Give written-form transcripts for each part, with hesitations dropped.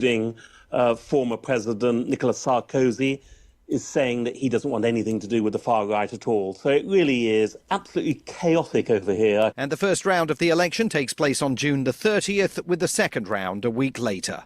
Former President Nicolas Sarkozy is saying that he doesn't want anything to do with the far right at all. So it really is absolutely chaotic over here. And the first round of the election takes place on June the 30th, with the second round a week later.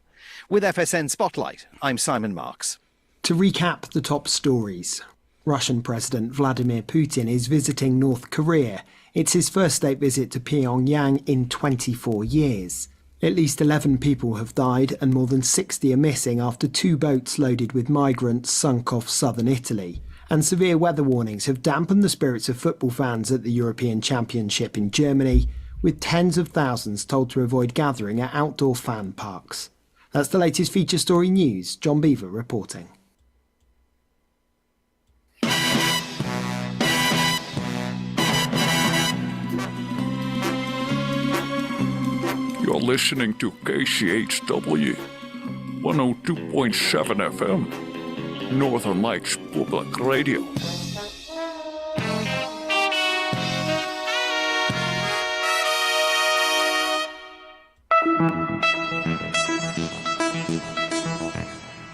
With FSN Spotlight, I'm Simon Marks. To recap the top stories, Russian President Vladimir Putin is visiting North Korea. It's his first state visit to Pyongyang in 24 years. At least 11 people have died and more than 60 are missing after 2 boats loaded with migrants sunk off southern Italy. And severe weather warnings have dampened the spirits of football fans at the European Championship in Germany, with tens of thousands told to avoid gathering at outdoor fan parks. That's the latest feature story news. John Beaver reporting. You're listening to KCHW 102.7 FM, Northern Lights Public Radio.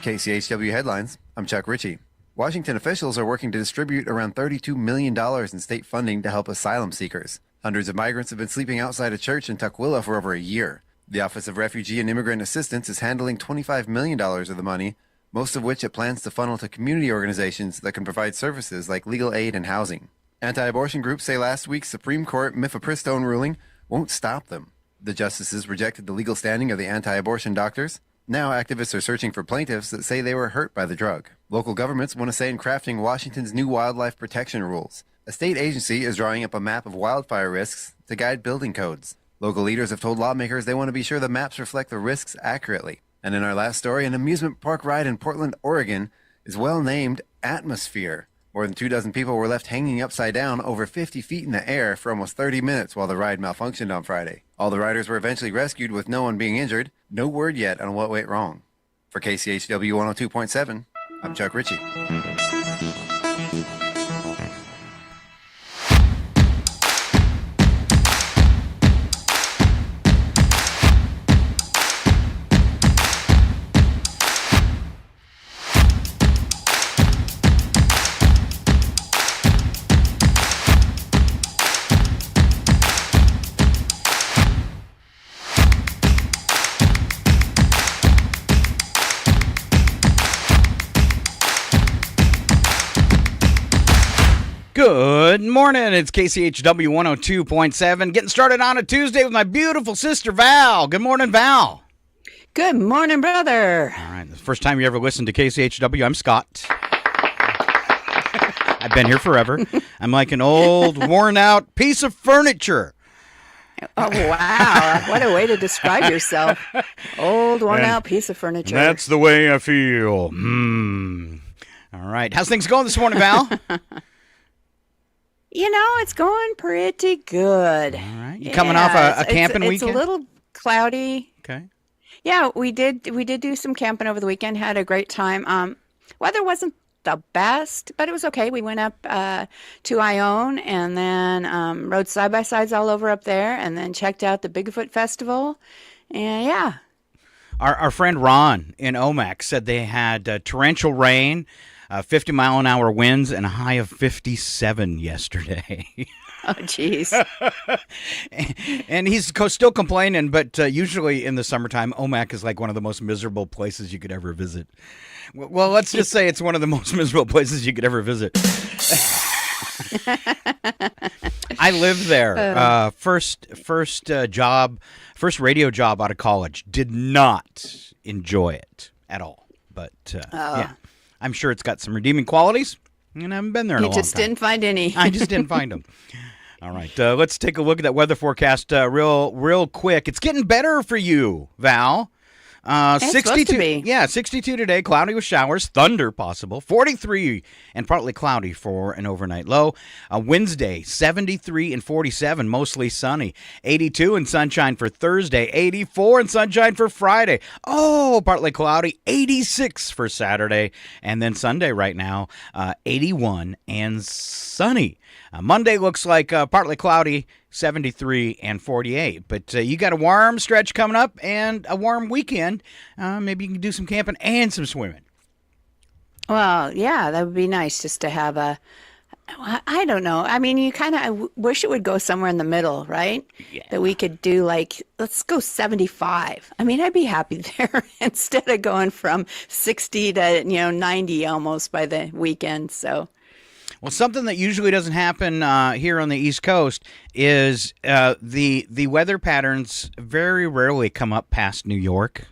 KCHW headlines. I'm Chuck Ritchie. Washington officials are working to distribute around $32 million in state funding to help asylum seekers. Hundreds of migrants have been sleeping outside a church in Tukwila for over a year. The Office of Refugee and Immigrant Assistance is handling $25 million of the money, most of which it plans to funnel to community organizations that can provide services like legal aid and housing. Anti-abortion groups say last week's Supreme Court mifepristone ruling won't stop them. The justices rejected the legal standing of the anti-abortion doctors. Now activists are searching for plaintiffs that say they were hurt by the drug. Local governments want to say in crafting Washington's new wildlife protection rules. A state agency is drawing up a map of wildfire risks to guide building codes. Local leaders have told lawmakers they want to be sure the maps reflect the risks accurately. And in our last story, an amusement park ride in Portland, Oregon is well named Atmosphere. More than 24 people were left hanging upside down over 50 feet in the air for almost 30 minutes while the ride malfunctioned on Friday. All the riders were eventually rescued with no one being injured. No word yet on what went wrong. For KCHW 102.7, I'm Chuck Ritchie. Good morning. It's KCHW 102.7. Getting started on a Tuesday with my beautiful sister, Val. Good morning, Val. Good morning, brother. All right. The first time you ever listened to KCHW, I'm Scott. I've been here forever. I'm like an old, worn-out piece of furniture. Oh, wow. What a way to describe yourself. Old, worn-out piece of furniture. That's the way I feel. All right. How's things going this morning, Val? You know, it's going pretty good. All right. You coming off a camping weekend? It's a little cloudy. Okay. Yeah, we did do some camping over the weekend. Had a great time. Weather wasn't the best, but it was okay. We went up to Ione and then rode side-by-sides all over up there and then checked out the Bigfoot Festival. And, yeah. Our friend Ron in Omak said they had torrential rain, 50-mile-an-hour winds, and a high of 57 yesterday. Oh, jeez. And he's still complaining, but usually in the summertime, Omak is like one of the most miserable places you could ever visit. Well, let's just say it's one of the most miserable places you could ever visit. I lived there. First radio job out of college. Did not enjoy it at all. But, yeah. I'm sure it's got some redeeming qualities, and I haven't been there in a long time. You just didn't find any. I just didn't find them. All right, let's take a look at that weather forecast real quick. It's getting better for you, Val. 62, be. Yeah, 62 today, cloudy with showers, thunder possible, 43 and partly cloudy for an overnight low. Wednesday, 73 and 47, mostly sunny, 82 and sunshine for Thursday, 84 and sunshine for Friday. Oh, partly cloudy, 86 for Saturday, and then Sunday right now, 81 and sunny. Monday looks like partly cloudy 73 and 48. But you got a warm stretch coming up and a warm weekend. Maybe you can do some camping and some swimming. Well, yeah, that would be nice just to have I don't know. I mean, you kind of wish it would go somewhere in the middle, right? Yeah. That we could do let's go 75. I mean, I'd be happy there instead of going from 60 to, 90 almost by the weekend. So. Well, something that usually doesn't happen here on the East Coast is the weather patterns very rarely come up past New York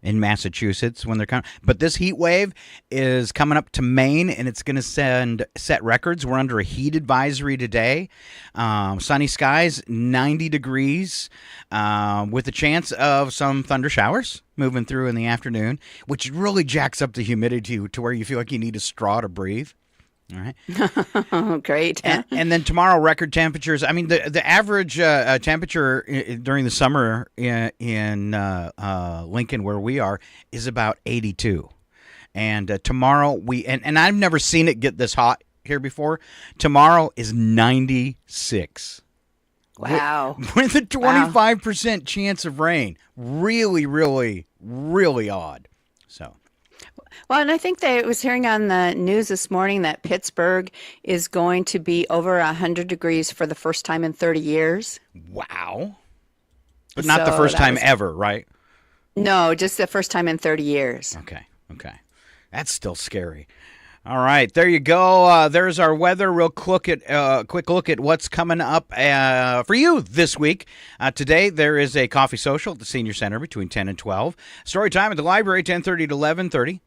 in Massachusetts when they're coming. But this heat wave is coming up to Maine, and it's going to set records. We're under a heat advisory today. Sunny skies, 90 degrees, with a chance of some thunder showers moving through in the afternoon, which really jacks up the humidity to where you feel like you need a straw to breathe. All right. Oh, great. And then tomorrow, record temperatures. I mean, the average temperature during the summer in Lincoln, where we are, is about 82. And tomorrow, and I've never seen it get this hot here before. Tomorrow is 96. Wow. With a 25% chance of rain. Really, really, really odd. So. Well, and I think that I was hearing on the news this morning that Pittsburgh is going to be over 100 degrees for the first time in 30 years. Wow. But not the first time ever, right? No, just the first time in 30 years. Okay. That's still scary. All right, there you go. There's our weather. Real quick look at what's coming up for you this week. Today, there is a coffee social at the Senior Center between 10 and 12. Story time at the library, 10:30 to 11:30.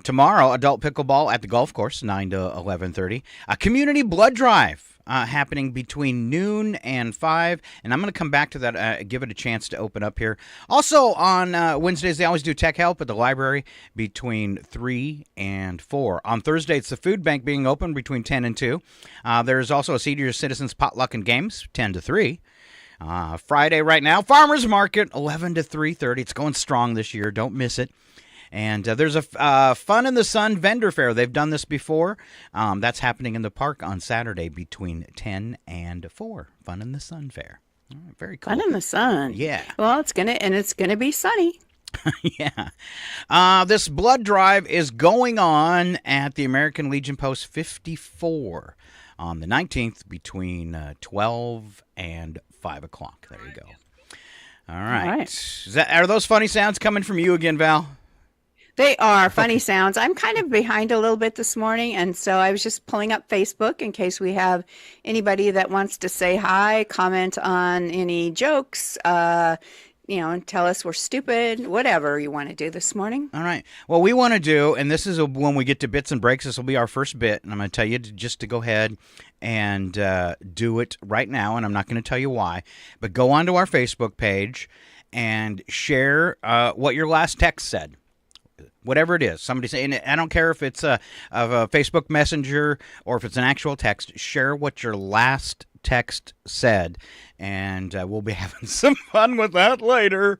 Tomorrow, adult pickleball at the golf course, 9 to 11:30. A community blood drive happening between noon and 5. And I'm going to come back to that, give it a chance to open up here. Also, on Wednesdays, they always do tech help at the library between 3 and 4. On Thursday, it's the food bank being open between 10 and 2. There's also a senior citizens potluck and games, 10 to 3. Friday right now, farmers market, 11 to 3:30. It's going strong this year. Don't miss it. And there's a Fun in the Sun vendor fair. They've done this before. That's happening in the park on Saturday between 10 and 4. Fun in the Sun fair. All right, very cool. Fun in the sun. Yeah. Well, it's gonna be sunny. Yeah. This blood drive is going on at the American Legion Post 54 on the 19th between 12 and 5 o'clock. There you go. All right. Are those funny sounds coming from you again, Val? They are funny sounds. I'm kind of behind a little bit this morning, and so I was just pulling up Facebook in case we have anybody that wants to say hi, comment on any jokes, and tell us we're stupid, whatever you want to do this morning. All right. Well, we want to do, and this is when we get to bits and breaks, this will be our first bit, and I'm going to tell you just to go ahead and do it right now, and I'm not going to tell you why, but go onto our Facebook page and share what your last text said. Whatever it is, somebody saying, I don't care if it's a Facebook Messenger or if it's an actual text, share what your last text said, and we'll be having some fun with that later.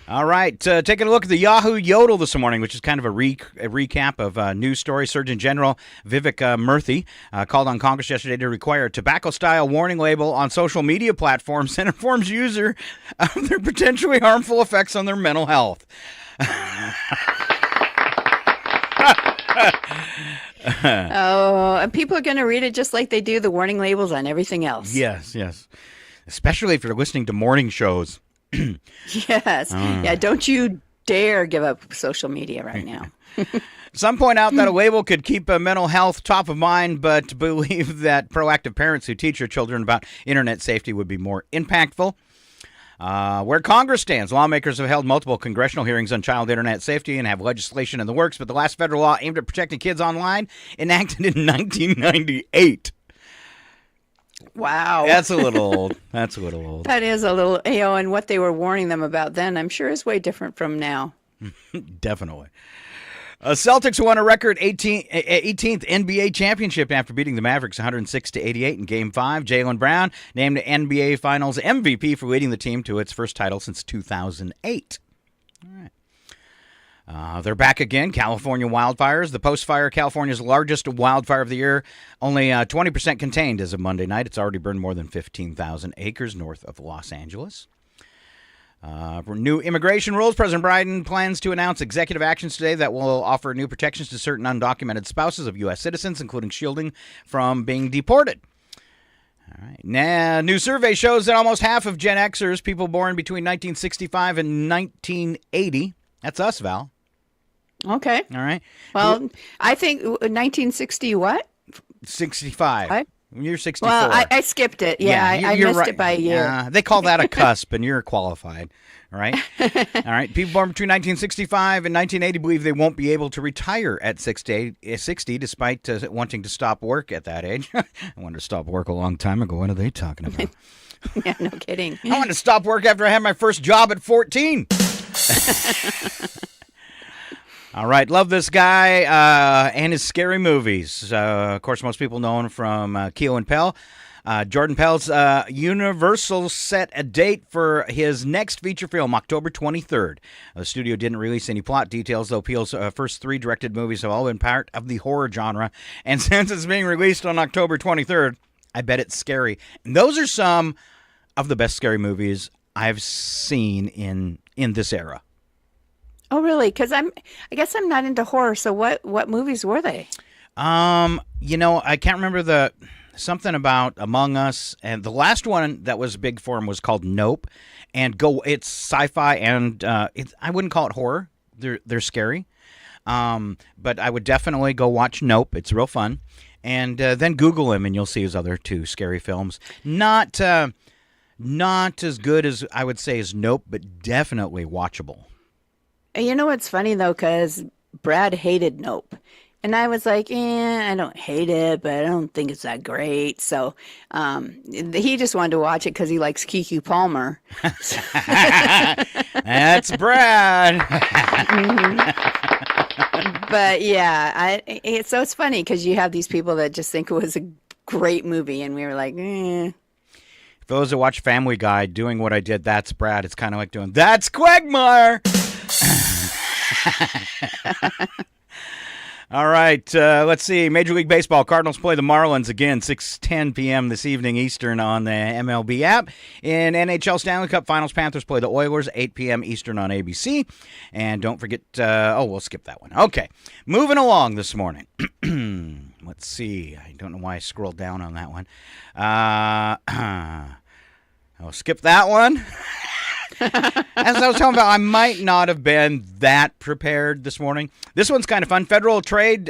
All right, taking a look at the Yahoo Yodel this morning, which is kind of a recap of news story. Surgeon General Vivek Murthy called on Congress yesterday to require a tobacco-style warning label on social media platforms and informs users of their potentially harmful effects on their mental health. And people are going to read it just like they do the warning labels on everything else. Yes. Especially if you're listening to morning shows. Yes. Yeah, don't you dare give up social media right now. Some point out that a label could keep mental health top of mind, but believe that proactive parents who teach their children about internet safety would be more impactful. Where Congress stands, lawmakers have held multiple congressional hearings on child internet safety and have legislation in the works, but the last federal law aimed at protecting kids online enacted in 1998. Wow. That's a little old. That is a little, and what they were warning them about then, I'm sure is way different from now. Definitely. Celtics won a record 18th NBA championship after beating the Mavericks 106-88 in Game 5. Jaylen Brown named NBA Finals MVP for leading the team to its first title since 2008. All right. They're back again. California wildfires. The post-fire, California's largest wildfire of the year, only 20% contained as of Monday night. It's already burned more than 15,000 acres north of Los Angeles. For new immigration rules, President Biden plans to announce executive actions today that will offer new protections to certain undocumented spouses of U.S. citizens, including shielding from being deported. All right. Now, new survey shows that almost half of Gen Xers, people born between 1965 and 1980, that's us, Val. Okay. All right. Well, I think 1960 what? 65. What? You're 64. Well, I skipped it. Yeah, I you're missed right. it by a year. They call that a cusp, and you're qualified. All right. All right. People born between 1965 and 1980 believe they won't be able to retire at 60 despite wanting to stop work at that age. I wanted to stop work a long time ago. What are they talking about? Yeah, no kidding. I wanted to stop work after I had my first job at 14. All right, love this guy and his scary movies. Of course, most people know him from Keel and Peele. Jordan Peele's Universal set a date for his next feature film, October 23rd. The studio didn't release any plot details, though Peele's first 3 directed movies have all been part of the horror genre. And since it's being released on October 23rd, I bet it's scary. And those are some of the best scary movies I've seen in this era. Oh, really? Because I guess I'm not into horror. So what movies were they? I can't remember something about Among Us, and the last one that was big for him was called Nope. And it's sci-fi, and I wouldn't call it horror. They're scary, but I would definitely go watch Nope. It's real fun, and then Google him, and you'll see his other 2 scary films. Not as good as I would say as Nope, but definitely watchable. You know what's funny, though, because Brad hated Nope. And I was like, I don't hate it, but I don't think it's that great. So he just wanted to watch it because he likes Keke Palmer. That's Brad. But, yeah, so it's funny because you have these people that just think it was a great movie. And we were like, For those that watch Family Guy, doing what I did, that's Brad. It's kind of like doing, that's Quagmire. All right, let's see. Major League Baseball, Cardinals play the Marlins again, 6:10 p.m. this evening Eastern on the MLB app. In NHL Stanley Cup Finals, Panthers play the Oilers, 8 p.m. Eastern on ABC. And don't forget, we'll skip that one. Okay, moving along this morning. Let's see. I don't know why I scrolled down on that one. I'll skip that one. As I was talking about, I might not have been that prepared this morning. This one's kind of fun. Federal Trade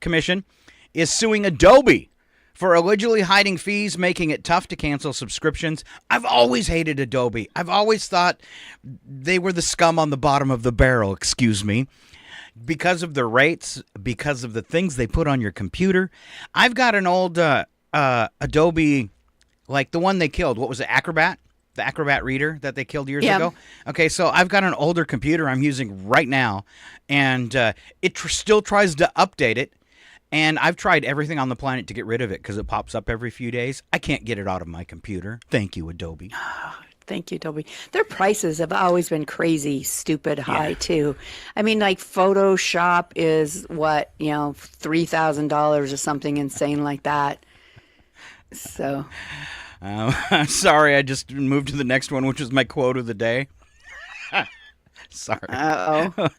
Commission is suing Adobe for allegedly hiding fees, making it tough to cancel subscriptions. I've always hated Adobe. I've always thought they were the scum on the bottom of the barrel, excuse me, because of the rates, because of the things they put on your computer. I've got an old Adobe, like the one they killed. What was it, Acrobat? The Acrobat reader that they killed years ago. Okay, so I've got an older computer I'm using right now, and it still tries to update it, and I've tried everything on the planet to get rid of it because it pops up every few days. I can't get it out of my computer. Thank you, Adobe. Thank you, Adobe. Their prices have always been crazy, stupid high, too. I mean, like Photoshop is what, $3,000 or something insane like that. So... sorry, I just moved to the next one, which was my quote of the day. Sorry. Uh-oh.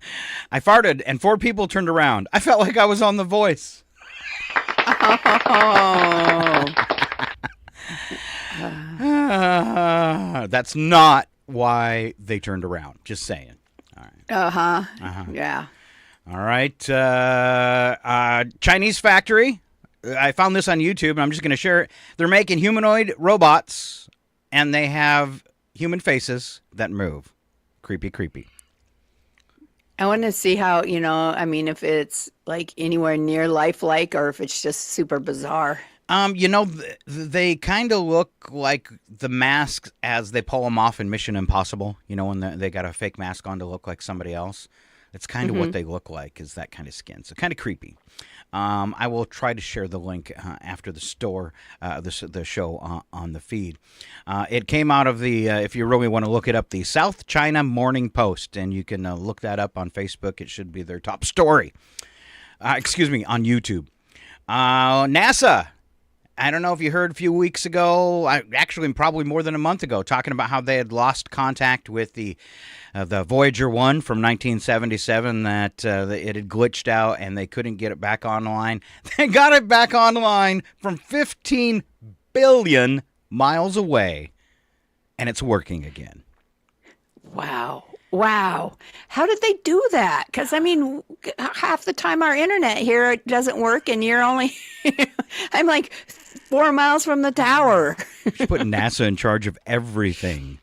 I farted, and 4 people turned around. I felt like I was on The Voice. That's not why they turned around. Just saying. All right. Yeah. All right. Chinese factory. I found this on YouTube, and I'm just going to share it. They're making humanoid robots, and they have human faces that move. Creepy, creepy. I want to see how, if it's like anywhere near lifelike or if it's just super bizarre. They kind of look like the masks as they pull them off in Mission Impossible, when they got a fake mask on to look like somebody else. It's kind of what they look like, is that kind of skin. So kind of creepy. I will try to share the link after the show on the feed. It came out of the, if you really want to look it up, the South China Morning Post, and you can look that up on Facebook. It should be their top story. On YouTube. NASA. I don't know if you heard a few weeks ago, actually probably more than a month ago, talking about how they had lost contact with the Voyager 1 from 1977, that it had glitched out and they couldn't get it back online. They got it back online from 15 billion miles away, and it's working again. Wow. How did they do that? Because, I mean, half the time our internet here doesn't work, and you're only, I'm like 4 miles from the tower. Just put NASA in charge of everything.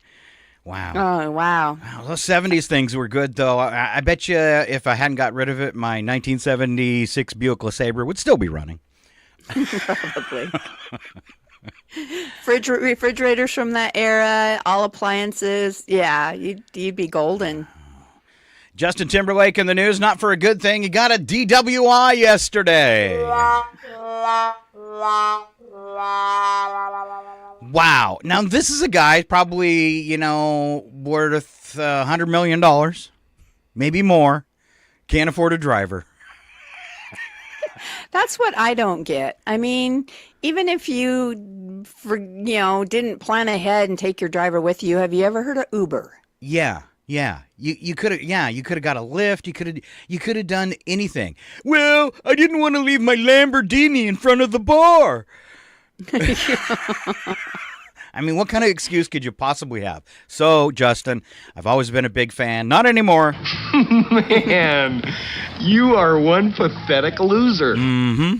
Wow. Oh, wow. Those 70s things were good, though. I bet you if I hadn't got rid of it, my 1976 Buick LeSabre would still be running. Probably. Refrigerators from that era, all appliances. Yeah, you'd be golden. Justin Timberlake in the news, not for a good thing. He got a DWI yesterday. Wow. Now, this is a guy probably, worth $100 million, maybe more. Can't afford a driver. That's what I don't get. I mean, even if you, didn't plan ahead and take your driver with you, have you ever heard of Uber? Yeah. You could have got a lift. You could have done anything. Well, I didn't want to leave my Lamborghini in front of the bar. I mean, what kind of excuse could you possibly have? So, Justin, I've always been a big fan. Not anymore. Man, you are one pathetic loser. All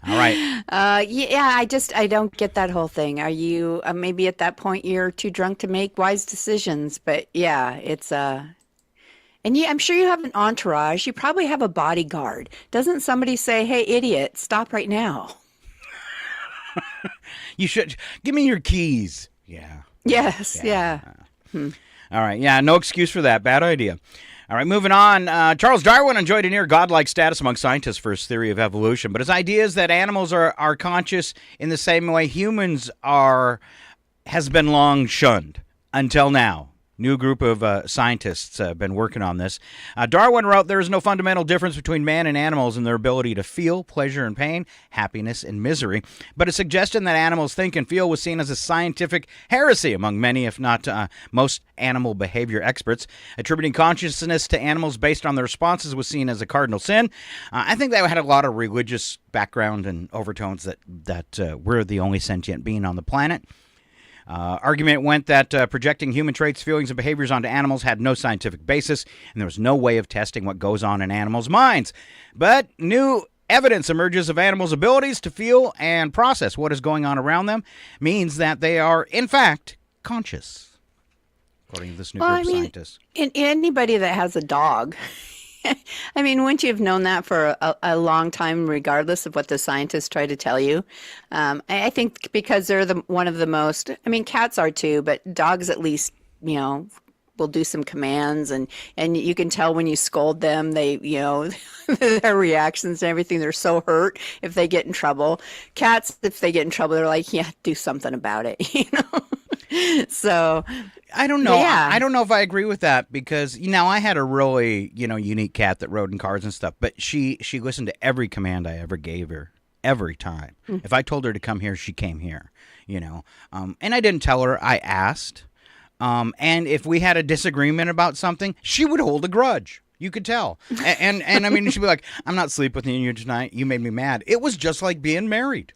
right. I don't get that whole thing. Are you, maybe at that point you're too drunk to make wise decisions, but yeah, it's, and I'm sure you have an entourage. You probably have a bodyguard. Doesn't somebody say, hey, idiot, stop right now? You should give me your keys. Yeah. Yes. Yeah. All right. Yeah. No excuse for that. Bad idea. All right. Moving on. Charles Darwin enjoyed a near godlike status among scientists for his theory of evolution, but his idea is that animals are conscious in the same way humans are has been long shunned until now. New group of scientists have been working on this. Darwin wrote, there is no fundamental difference between man and animals in their ability to feel pleasure and pain, happiness and misery. But a suggestion that animals think and feel was seen as a scientific heresy among many, if not most, animal behavior experts. Attributing consciousness to animals based on their responses was seen as a cardinal sin. I think that had a lot of religious background and overtones that we're the only sentient being on the planet. Argument went that projecting human traits, feelings, and behaviors onto animals had no scientific basis, and there was no way of testing what goes on in animals' minds. But new evidence emerges of animals' abilities to feel and process what is going on around them means that they are, in fact, conscious, according to this new group of scientists. Anybody that has a dog, I mean, wouldn't you have known that for a long time, regardless of what the scientists try to tell you? I think because they're one of the most, I mean, cats are too, but dogs at least, will do some commands, and you can tell when you scold them, they, their reactions and everything, they're so hurt if they get in trouble. Cats, if they get in trouble, they're like, yeah, do something about it, So I don't know. Yeah. I don't know if I agree with that because, I had a really, unique cat that rode in cars and stuff, but she listened to every command I ever gave her every time. If I told her to come here, she came here, and I didn't tell her, I asked. And if we had a disagreement about something, she would hold a grudge. You could tell. And I mean, she'd be like, I'm not sleeping with you tonight. You made me mad. It was just like being married.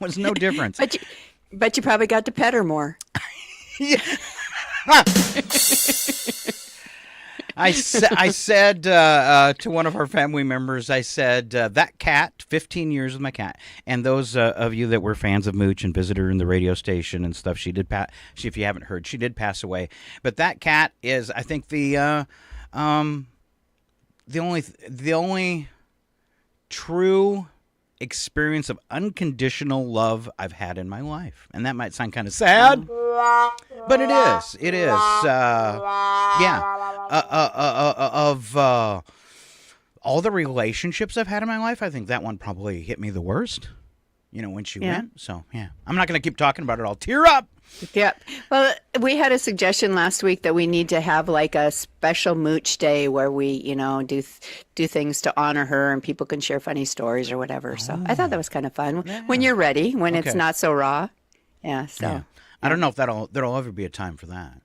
Was no difference. But you probably got to pet her more. Yeah. I said to one of our family members, I said, that cat, 15 years with my cat, and those of you that were fans of Mooch and visited her in the radio station and stuff, if you haven't heard, she did pass away. But that cat is, I think, the only true experience of unconditional love I've had in my life. And that might sound kind of sad. But it is. It is. Of all the relationships I've had in my life, I think that one probably hit me the worst. When she went. So, yeah. I'm not going to keep talking about it. I'll tear up. Yep. Well, we had a suggestion last week that we need to have like a special mooch day where we, do things to honor her and people can share funny stories or whatever. So I thought that was kind of fun when you're ready, when it's not so raw. Yeah. So yeah. I don't know if there'll ever be a time for that.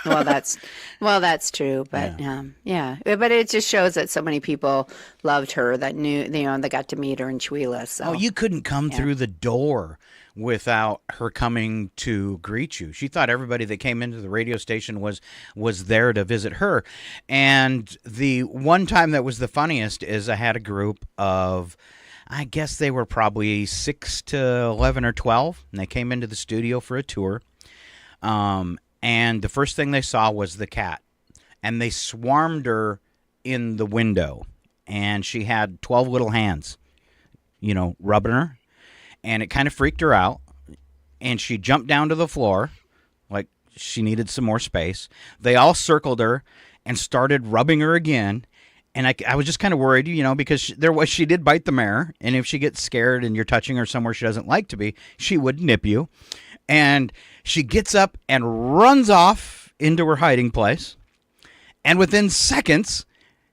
well, that's true, but but it just shows that so many people loved her that knew, that got to meet her in Chihuahua. So. Oh, you couldn't come through the door without her coming to greet you. She thought everybody that came into the radio station was there to visit her. And the one time that was the funniest is I had a group of, I guess they were probably 6 to 11 or 12, and they came into the studio for a tour. And the first thing they saw was the cat. And they swarmed her in the window. And she had 12 little hands, rubbing her. And it kind of freaked her out. And she jumped down to the floor like she needed some more space. They all circled her and started rubbing her again. And I was just kind of worried, because she did bite the mare. And if she gets scared and you're touching her somewhere she doesn't like to be, she would nip you. And she gets up and runs off into her hiding place. And within seconds,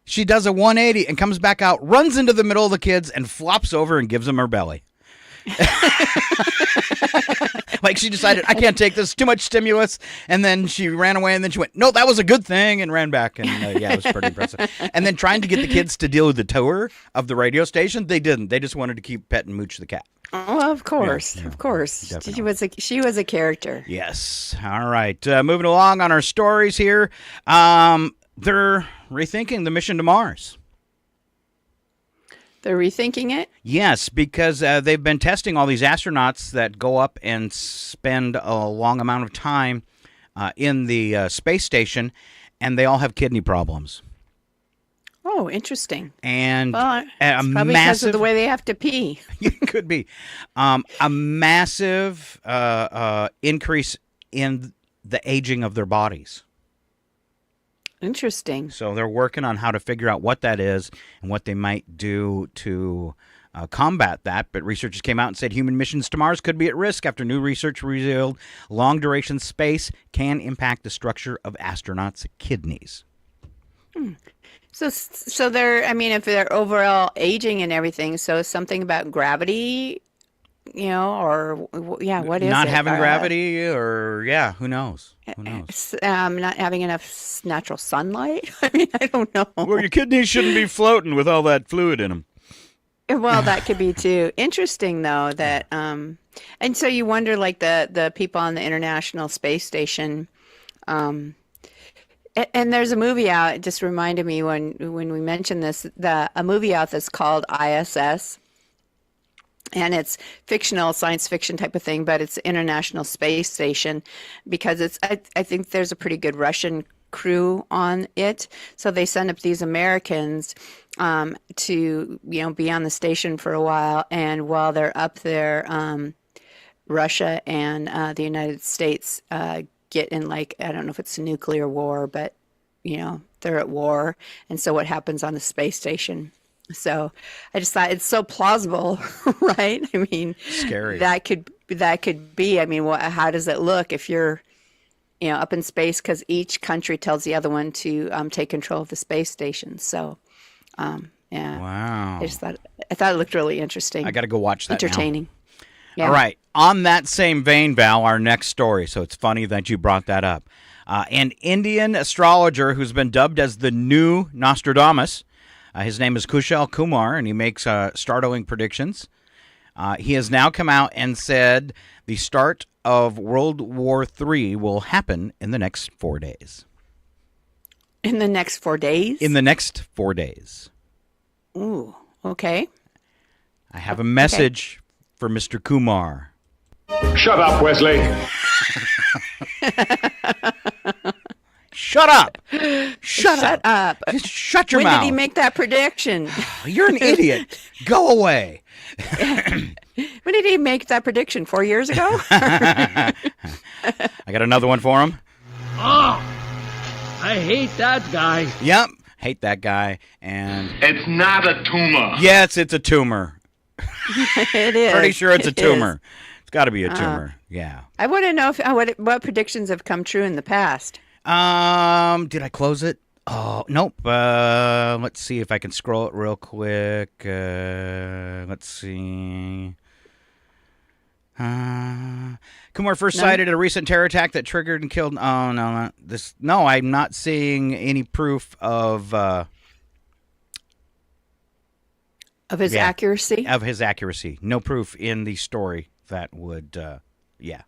she does a 180 and comes back out, runs into the middle of the kids, and flops over and gives them her belly. Like she decided, I can't take this, too much stimulus. And then she ran away, and then she went, no, that was a good thing, and ran back. And it was pretty impressive. And then trying to get the kids to deal with the tour of the radio station, they didn't. They just wanted to keep pet and mooch the cat. Oh, of course, of course. Definitely. She was a character. Yes. All right. Moving along on our stories here. They're rethinking the mission to Mars. They're rethinking it? Yes, because they've been testing all these astronauts that go up and spend a long amount of time in the space station, and they all have kidney problems. Oh, interesting. And it's probably because of the way they have to pee. It could be. A massive increase in the aging of their bodies. Interesting. So they're working on how to figure out what that is and what they might do to combat that. But researchers came out and said human missions to Mars could be at risk after new research revealed long-duration space can impact the structure of astronauts' kidneys. So they're, if they're overall aging and everything, so something about gravity, or what is it? Not having gravity, or who knows? Who knows? Not having enough natural sunlight. I don't know. Well, your kidneys shouldn't be floating with all that fluid in them. Well, that could be too. Interesting, though, that and so you wonder, like the people on the International Space Station. And there's a movie out. It just reminded me when we mentioned this, a movie out that's called ISS. And it's fictional, science fiction type of thing, but it's International Space Station because I think there's a pretty good Russian crew on it. So they send up these Americans to, be on the station for a while. And while they're up there, Russia and the United States get in, I don't know if it's a nuclear war, but, they're at war. And so what happens on the space station? So I just thought it's so plausible, right? Scary. That could be. How does it look if you're, up in space? Because each country tells the other one to take control of the space station. So, Wow. I thought it looked really interesting. I got to go watch that. Entertaining. Now. Yeah. All right. On that same vein, Val, our next story. So it's funny that you brought that up. An Indian astrologer who's been dubbed as the new Nostradamus. His name is Kushal Kumar, and he makes startling predictions. He has now come out and said the start of World War III will happen in the next 4 days. In the next 4 days? In the next 4 days. Ooh, okay. I have a message for Mr. Kumar. Shut up, Wesley. Shut up! Shut up! Just shut your mouth. When did he make that prediction? You're an idiot. Go away. When did he make that prediction? 4 years ago? I got another one for him. Oh, I hate that guy. Yep, hate that guy. And It's not a tumor. yes, it's a tumor. It is. Pretty sure it's a It tumor. It's got to be a tumor. Yeah. I want to know what predictions have come true in the past. Did I close it? Oh, nope. Let's see if I can scroll it real quick. Let's see. Kumar first cited a recent terror attack that triggered and killed. Oh, no, not this. No, I'm not seeing any proof of His accuracy? Of his accuracy. No proof in the story that would, yeah.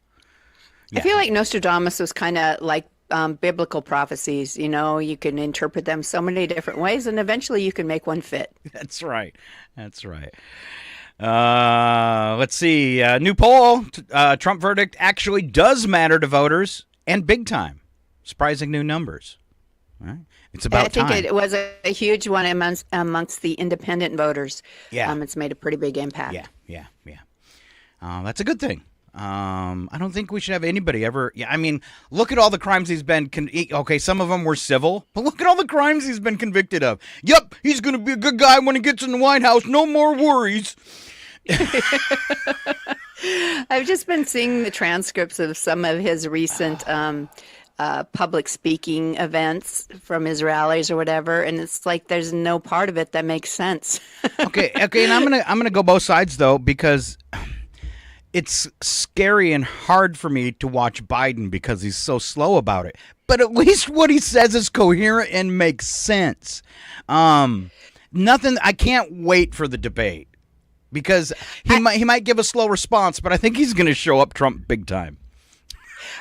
I feel like Nostradamus was kind of like biblical prophecies. You know, you can interpret them so many different ways, and eventually you can make one fit. That's right. That's right. Let's see. New poll. Trump verdict actually does matter to voters, and big time. Surprising new numbers. All right. It's about time. I think it was a huge one amongst the independent voters. Yeah. It's made a pretty big impact. Yeah. That's a good thing. I don't think we should have anybody ever. Yeah, I mean, look at all the crimes he's been. Okay, some of them were civil, but look at all the crimes he's been convicted of. Yep, he's going to be a good guy when he gets in the White House. No more worries. I've just been seeing the transcripts of some of his recent public speaking events from his rallies or whatever, and it's like there's no part of it that makes sense. Okay, and I'm gonna go both sides though, because it's scary and hard for me to watch Biden because he's so slow about it. But at least what he says is coherent and makes sense. Nothing. I can't wait for the debate because he might give a slow response, but I think he's going to show up Trump big time.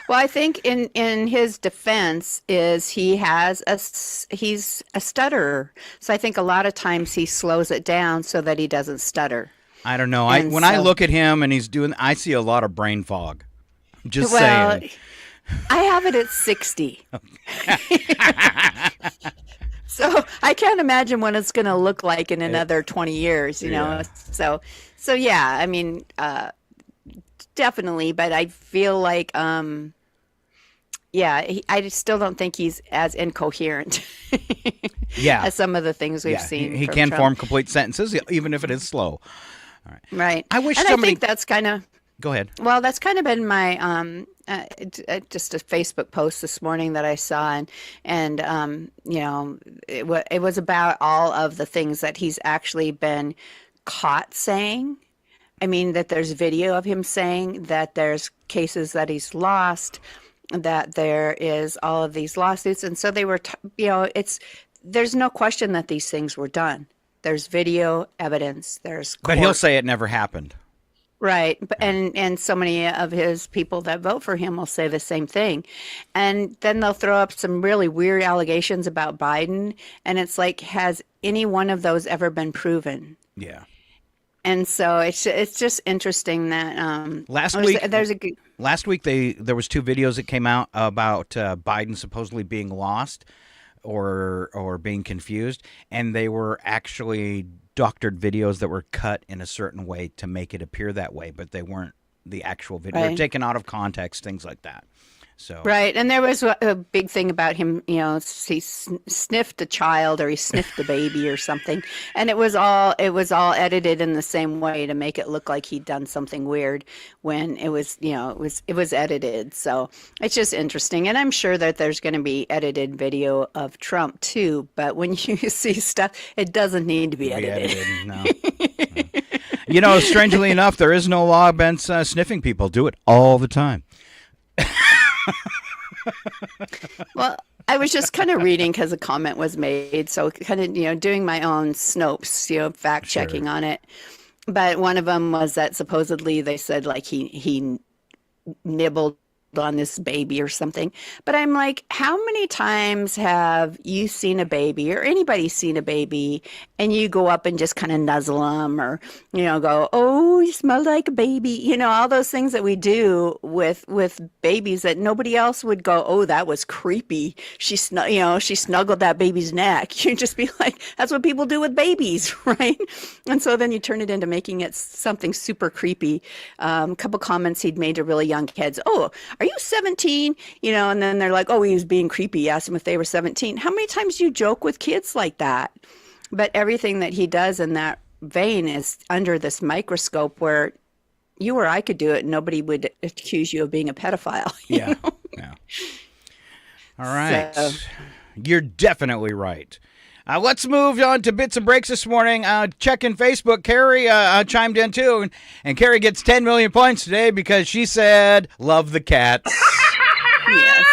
Well, I think in his defense is he's a stutterer. So I think a lot of times he slows it down so that he doesn't stutter. I don't know. When I look at him and he's doing, I see a lot of brain fog. Just saying. I have it at 60. So I can't imagine what it's going to look like in another 20 years, you know? So yeah, I mean, definitely, but I feel like, I still don't think he's as incoherent as some of the things we've seen. He from can Trump. form complete sentences, even if it is slow. All right. Right. I wish and somebody. I think that's kind of. Go ahead. Well, that's kind of been my just a Facebook post this morning that I saw, and you know, it was about all of the things that he's actually been caught saying. I mean, that there's video of him saying that there's cases that he's lost, that there is all of these lawsuits, and so they were, there's no question that these things were done. There's video evidence. There's court. But he'll say it never happened. Right. And so many of his people that vote for him will say the same thing. And then they'll throw up some really weird allegations about Biden. And it's like, has any one of those ever been proven? Yeah. And so it's just interesting that last week there was two videos that came out about Biden supposedly being lost or being confused, and they were actually doctored videos that were cut in a certain way to make it appear that way, but they weren't the actual video. They were taken out of context, things like that. So right, and there was a big thing about him. You know, he sniffed a child or he sniffed a baby or something, and it was all edited in the same way to make it look like he'd done something weird when it was edited. So it's just interesting, and I'm sure that there's going to be edited video of Trump too. But when you see stuff, it doesn't need to be edited. No. You know, strangely enough, there is no law against sniffing people. Do it all the time. Well, I was just kind of reading because a comment was made, so kind of doing my own Snopes, fact checking on it. But one of them was that supposedly they said like he nibbled on this baby or something. But I'm like, how many times have you seen a baby or anybody seen a baby and you go up and just kind of nuzzle them or, go, oh, you smell like a baby, all those things that we do with babies that nobody else would go, oh, that was creepy. She snuggled that baby's neck. You just be like, that's what people do with babies, right? And so then you turn it into making it something super creepy. A couple comments he'd made to really young kids. Oh, are you 17? And then they're like, oh, he was being creepy. Asked them if they were 17. How many times do you joke with kids like that? But everything that he does in that vein is under this microscope where you or I could do it and nobody would accuse you of being a pedophile. Yeah. Yeah. All right. So, you're definitely right. Let's move on to bits and breaks this morning. Checking Facebook, Carrie chimed in too, and Carrie gets 10 million points today because she said, love the cats. Yes.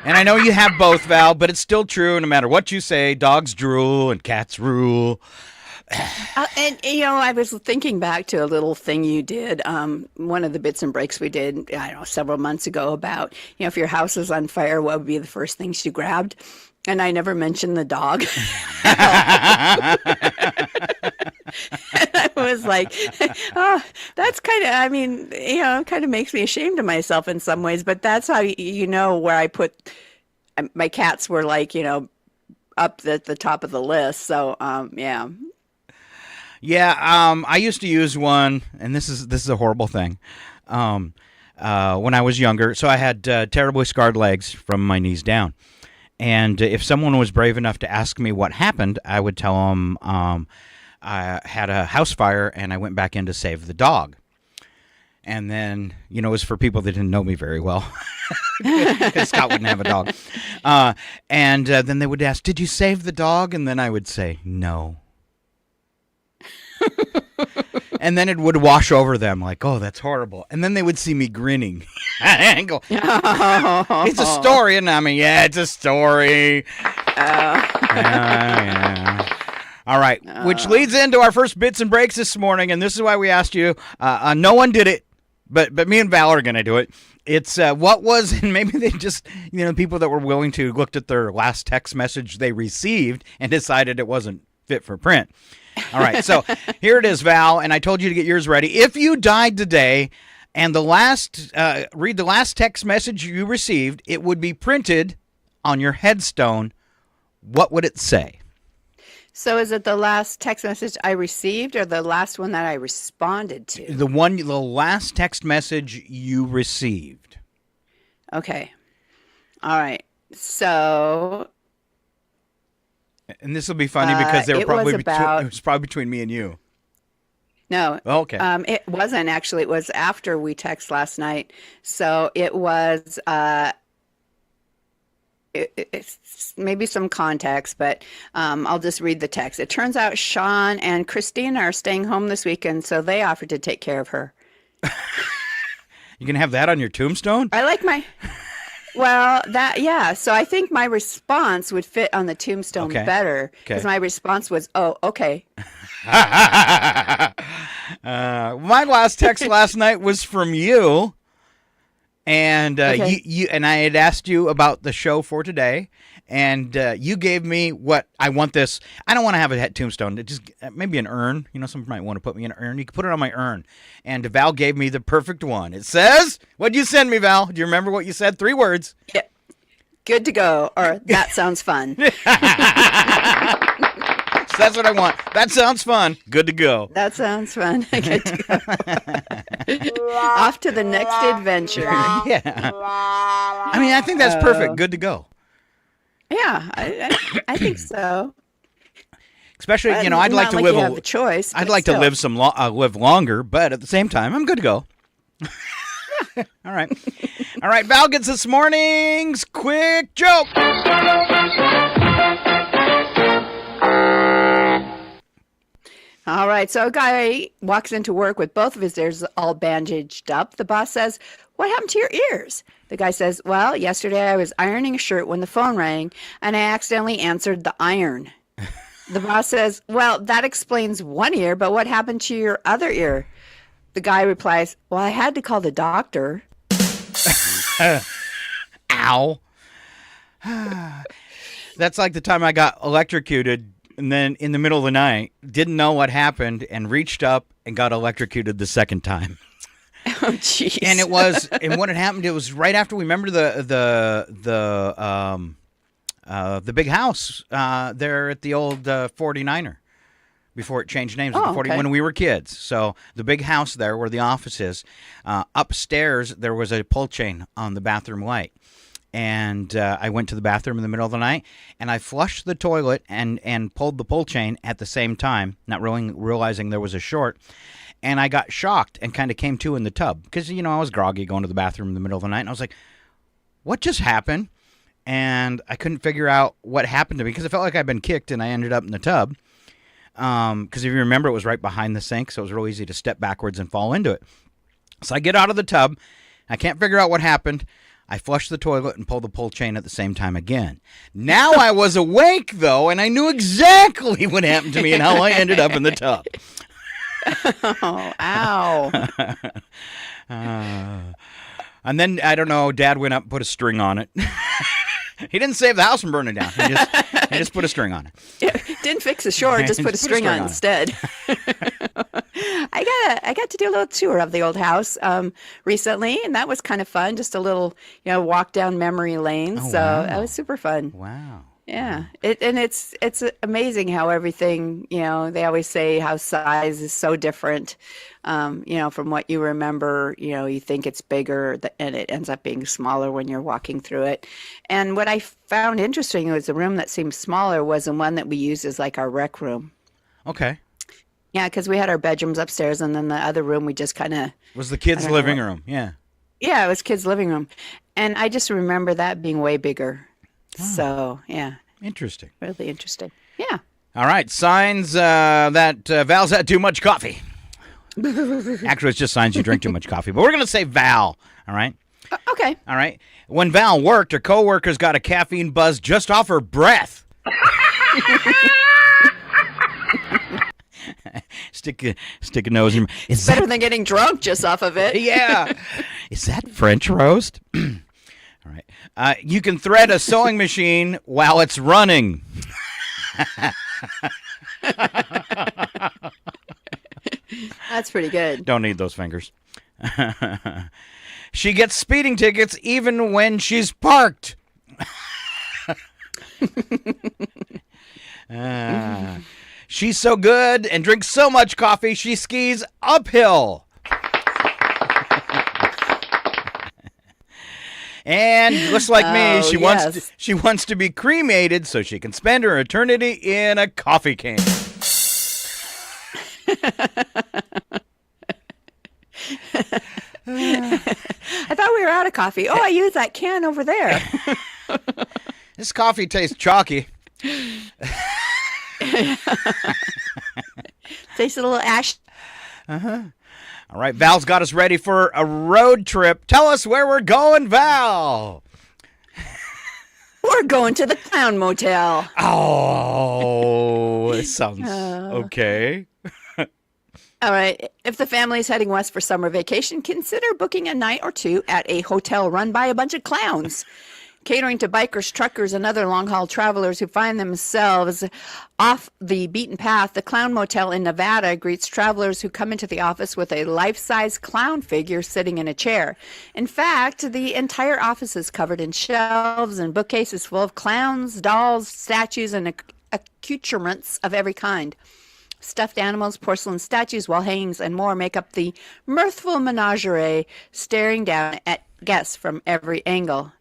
And I know you have both, Val, but it's still true. No matter what you say, dogs drool and cats rule. I was thinking back to a little thing you did, one of the bits and breaks we did, I don't know, several months ago about, if your house is on fire, what would be the first things you grabbed? And I never mentioned the dog. And I was like, oh, that's kind of makes me ashamed of myself in some ways, but that's how where I put, my cats were like, up at the top of the list. So, yeah. Yeah, I used to use one, and this is a horrible thing. When I was younger, so I had terribly scarred legs from my knees down, and if someone was brave enough to ask me what happened, I would tell them I had a house fire and I went back in to save the dog. And then, it was for people that didn't know me very well, because Scott wouldn't have a dog. And then they would ask, "Did you save the dog?" And then I would say, "No." And then it would wash over them like, oh, that's horrible. And then they would see me grinning. And go, it's a story. And I mean, yeah, it's a story. Yeah. All right, which leads into our first bits and breaks this morning. And this is why we asked you. No one did it, but me and Val are going to do it. It's what was, and maybe they just, people that were willing to looked at their last text message they received and decided it wasn't fit for print. All right, so here it is, Val, and I told you to get yours ready. If you died today and read the last text message you received, it would be printed on your headstone. What would it say? So is it the last text message I received or the last one that I responded to? The last text message you received. Okay. All right. So... And this will be funny because they were probably it was probably between me and you. No. Oh, okay. It wasn't actually. It was after we texted last night. So it was it's maybe some context, but I'll just read the text. It turns out Sean and Christine are staying home this weekend, so they offered to take care of her. You can have that on your tombstone? I like my... Well, yeah. So I think my response would fit on the tombstone better because my response was, "Oh, okay." My last text last night was from you, and you and I had asked you about the show for today, and you gave me what I want. This I don't want to have a tombstone. Just maybe an urn. Some might want to put me in an urn. You can put it on my urn. And Val gave me the perfect one. It says, "What'd you send me, Val? Do you remember what you said? 3 words." Yeah. Good to go, or that sounds fun. So that's what I want. That sounds fun. Good to go. That sounds fun. Good to go. Off to the next adventure. Yeah. I mean, I think that's perfect. Good to go. Yeah, I think so. Especially, I'd like to live. You have a choice. I'd like to live live longer, but at the same time, I'm good to go. All right, Val gets this morning's quick joke. All right, so a guy walks into work with both of his ears all bandaged up. The boss says, "What happened to your ears?" The guy says, "Well, yesterday I was ironing a shirt when the phone rang, and I accidentally answered the iron." The boss says, "Well, that explains one ear, but what happened to your other ear?" The guy replies, "Well, I had to call the doctor." Ow. That's like the time I got electrocuted and then in the middle of the night, didn't know what happened and reached up and got electrocuted the second time. Oh, jeez. And what had happened, it was right after we remember the big house there at the old 49er before it changed names. Oh, At the 40 okay. when we were kids. So the big house there where the office is, upstairs there was a pull chain on the bathroom light. And I went to the bathroom in the middle of the night, and I flushed the toilet and pulled the pull chain at the same time, not really realizing there was a short. And I got shocked and kind of came to in the tub because, I was groggy going to the bathroom in the middle of the night. And I was like, what just happened? And I couldn't figure out what happened to me because it felt like I'd been kicked and I ended up in the tub. Because if you remember, it was right behind the sink, so it was real easy to step backwards and fall into it. So I get out of the tub. I can't figure out what happened. I flushed the toilet and pulled the pull chain at the same time again. Now I was awake, though, and I knew exactly what happened to me and how I ended up in the tub. Oh, ow. And then, I don't know, Dad went up and put a string on it. He didn't save the house from burning down. He just put a string on it. Yeah, didn't fix the short, just put a string on instead. I got to do a little tour of the old house recently, and that was kind of fun. Just a little, walk down memory lane. Oh, So wow. that was super fun. Wow. Yeah, it's amazing how everything, they always say how size is so different, from what you remember, you think it's bigger and it ends up being smaller when you're walking through it. And what I found interesting was the room that seemed smaller was the one that we used as like our rec room. Okay. Yeah, because we had our bedrooms upstairs, and then the other room we just kind of... Was the kids' living room, yeah. Yeah, it was kids' living room. And I just remember that being way bigger. So, yeah. Interesting. Really interesting. Yeah. All right, signs that Val's had too much coffee. Actually, it's just signs you drink too much coffee. But we're going to say Val, all right? Okay. All right. When Val worked, her coworkers got a caffeine buzz just off her breath. Stick a nose in. It's better than getting drunk just off of it. Yeah. Is that French roast? All right. You can thread a sewing machine while it's running. That's pretty good. Don't need those fingers. She gets speeding tickets even when she's parked. She's so good and drinks so much coffee, she skis uphill. And just like me, she wants to be cremated so she can spend her eternity in a coffee can. I thought we were out of coffee. Oh, I used that can over there. This coffee tastes chalky. Tastes a little ash. All right, Val's got us ready for a road trip. Tell us where we're going, Val. We're going to the Clown Motel. Oh, it sounds okay. All right. If the family's heading west for summer vacation, consider booking a night or two at a hotel run by a bunch of clowns. Catering to bikers, truckers, and other long-haul travelers who find themselves off the beaten path, the Clown Motel in Nevada greets travelers who come into the office with a life-size clown figure sitting in a chair. In fact, the entire office is covered in shelves and bookcases full of clowns, dolls, statues, and accoutrements of every kind. Stuffed animals, porcelain statues, wall hangings, and more make up the mirthful menagerie, staring down at guests from every angle.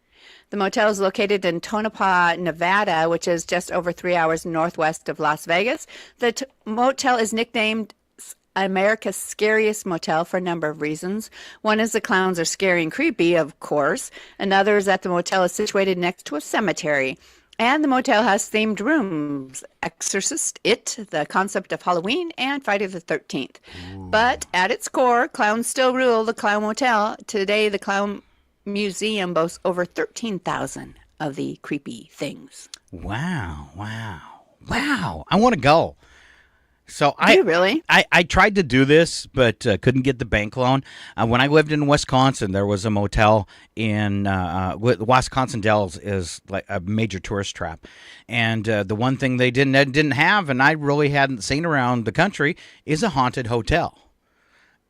The motel is located in Tonopah, Nevada, which is just over 3 hours northwest of Las Vegas. The motel is nicknamed America's Scariest Motel for a number of reasons. One is the clowns are scary and creepy, of course. Another is that the motel is situated next to a cemetery. And the motel has themed rooms, Exorcist, It, the concept of Halloween, and Friday the 13th. Ooh. But at its core, clowns still rule the Clown Motel. Today, the Clown Museum boasts over 13,000 of the creepy things. Wow. I want to go. So really? I tried to do this, but couldn't get the bank loan. When I lived in Wisconsin, there was a motel in Wisconsin Dells is like a major tourist trap, and the one thing they didn't have, and I really hadn't seen around the country, is a haunted hotel.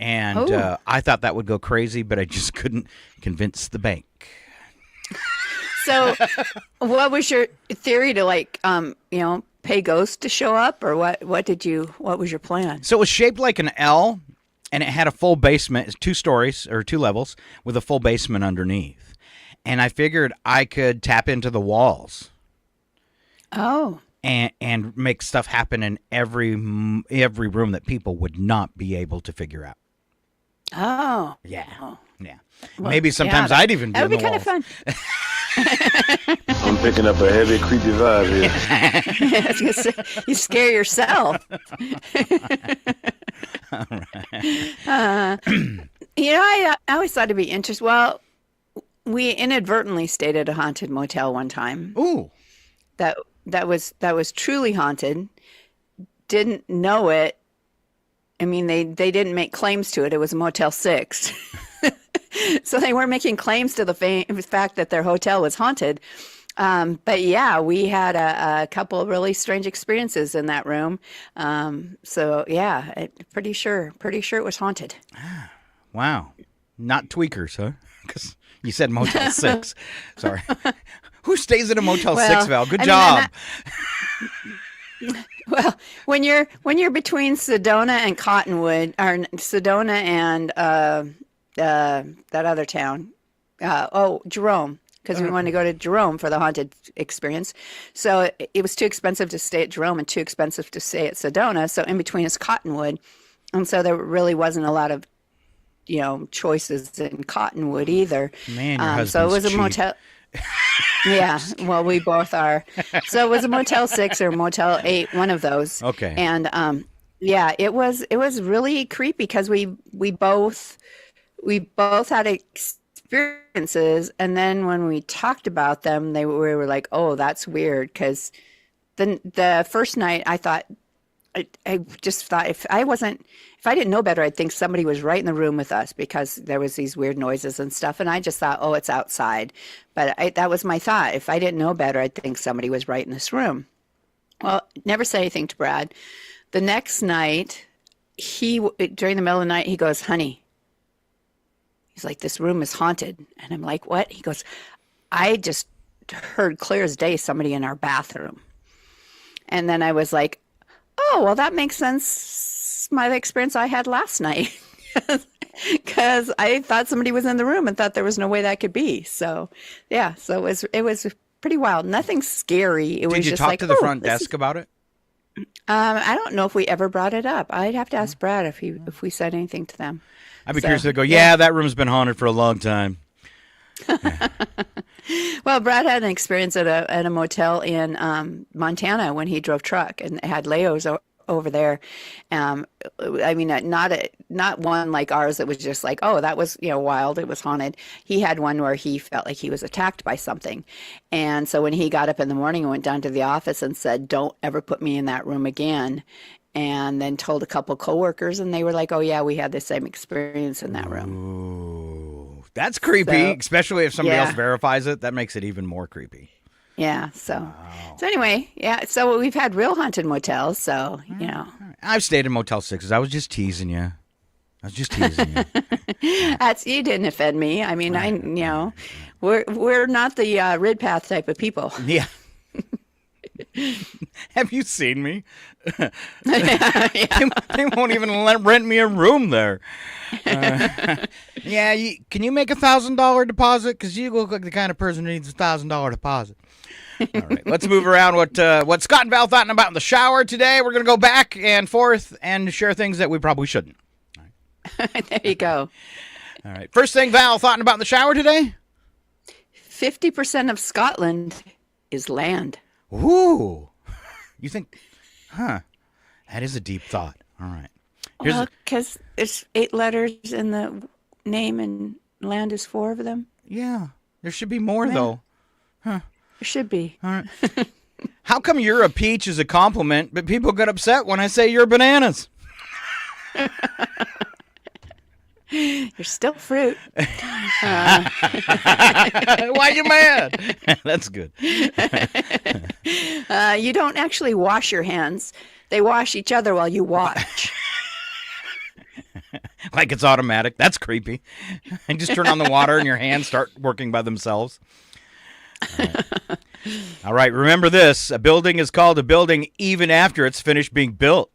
And I thought that would go crazy, but I just couldn't convince the bank. So, what was your theory to pay ghosts to show up, or what? What was your plan? So it was shaped like an L, and it had a full basement, 2 stories or 2 levels with a full basement underneath. And I figured I could tap into the walls. Oh. And make stuff happen in every room that people would not be able to figure out. Oh. Yeah. Oh. Yeah. Well, maybe sometimes I'd even be that would in be the kind walls. of fun. I'm picking up a heavy, creepy vibe here. I was gonna say, you scare yourself. All right. I always thought it'd be interesting. Well, we inadvertently stayed at a haunted motel one time. Ooh. That was truly haunted. Didn't know it. I mean, they didn't make claims to it. It was a Motel 6. So they weren't making claims to the fact that their hotel was haunted. But yeah, we had a couple of really strange experiences in that room. So yeah, pretty sure it was haunted. Wow. Not tweakers, huh? Because you said Motel 6. Sorry. Who stays at a Motel 6, Val? Good job. Well, when you're between Sedona and Cottonwood, or Sedona and that other town, Jerome, because we wanted to go to Jerome for the haunted experience. So it was too expensive to stay at Jerome and too expensive to stay at Sedona. So in between is Cottonwood, and so there really wasn't a lot of choices in Cottonwood either. Man, your husband's so it was a cheap. motel. Yeah, well, we both are. So it was a Motel 6 or Motel 8, one of those. Okay. And yeah, it was really creepy because we both had experiences, and then when we talked about them, we were like, "Oh, that's weird." Because the first night, I just thought if I didn't know better, I'd think somebody was right in the room with us because there was these weird noises and stuff. And I just thought, oh, it's outside. But that was my thought. If I didn't know better, I'd think somebody was right in this room. Well, never said anything to Brad. The next night, during the middle of the night, he goes, "Honey," he's like, "this room is haunted." And I'm like, "What?" He goes, "I just heard clear as day somebody in our bathroom." And then I was like, "Oh, well, that makes sense. My experience I had last night." Because I thought somebody was in the room and thought there was no way that could be. So, yeah, so it was pretty wild. Nothing scary. It was Did you just talk like, to the front desk about it? I don't know if we ever brought it up. I'd have to ask Brad if we said anything to them. I'd be curious to go, yeah, that room's been haunted for a long time. Well, Brad had an experience at a motel in Montana when he drove truck and had layovers over there. I mean, not one like ours that was just like, oh, that was wild. It was haunted. He had one where he felt like he was attacked by something, and so when he got up in the morning and went down to the office and said, "Don't ever put me in that room again," and then told a couple coworkers, and they were like, "Oh yeah, we had the same experience in that room." Ooh, that's creepy, especially if somebody else verifies it. That makes it even more creepy. Yeah. So anyway, yeah. So we've had real haunted motels. So I've stayed in Motel 6s. I was just teasing you. You didn't offend me. I mean, we're not the Rid Path type of people. Yeah. Have you seen me? They won't even rent me a room there. Yeah, can you make $1,000 deposit? Because you look like the kind of person who needs $1,000 deposit. All right, let's move around what Scott and Val thought about in the shower today. We're going to go back and forth and share things that we probably shouldn't. All right. There you go. All right. First thing Val thought about in the shower today? 50% of Scotland is land. Ooh. You think, that is a deep thought. All right. Well, because it's 8 letters in the name and land is 4 of them. Yeah. There should be more, though. Huh. There should be. All right. How come you're a peach is a compliment, but people get upset when I say you're bananas? You're still fruit. Why you mad? That's good. You don't actually wash your hands. They wash each other while you watch. Like it's automatic. That's creepy. And just turn on the water and your hands start working by themselves. All right, remember this. A building is called a building even after it's finished being built.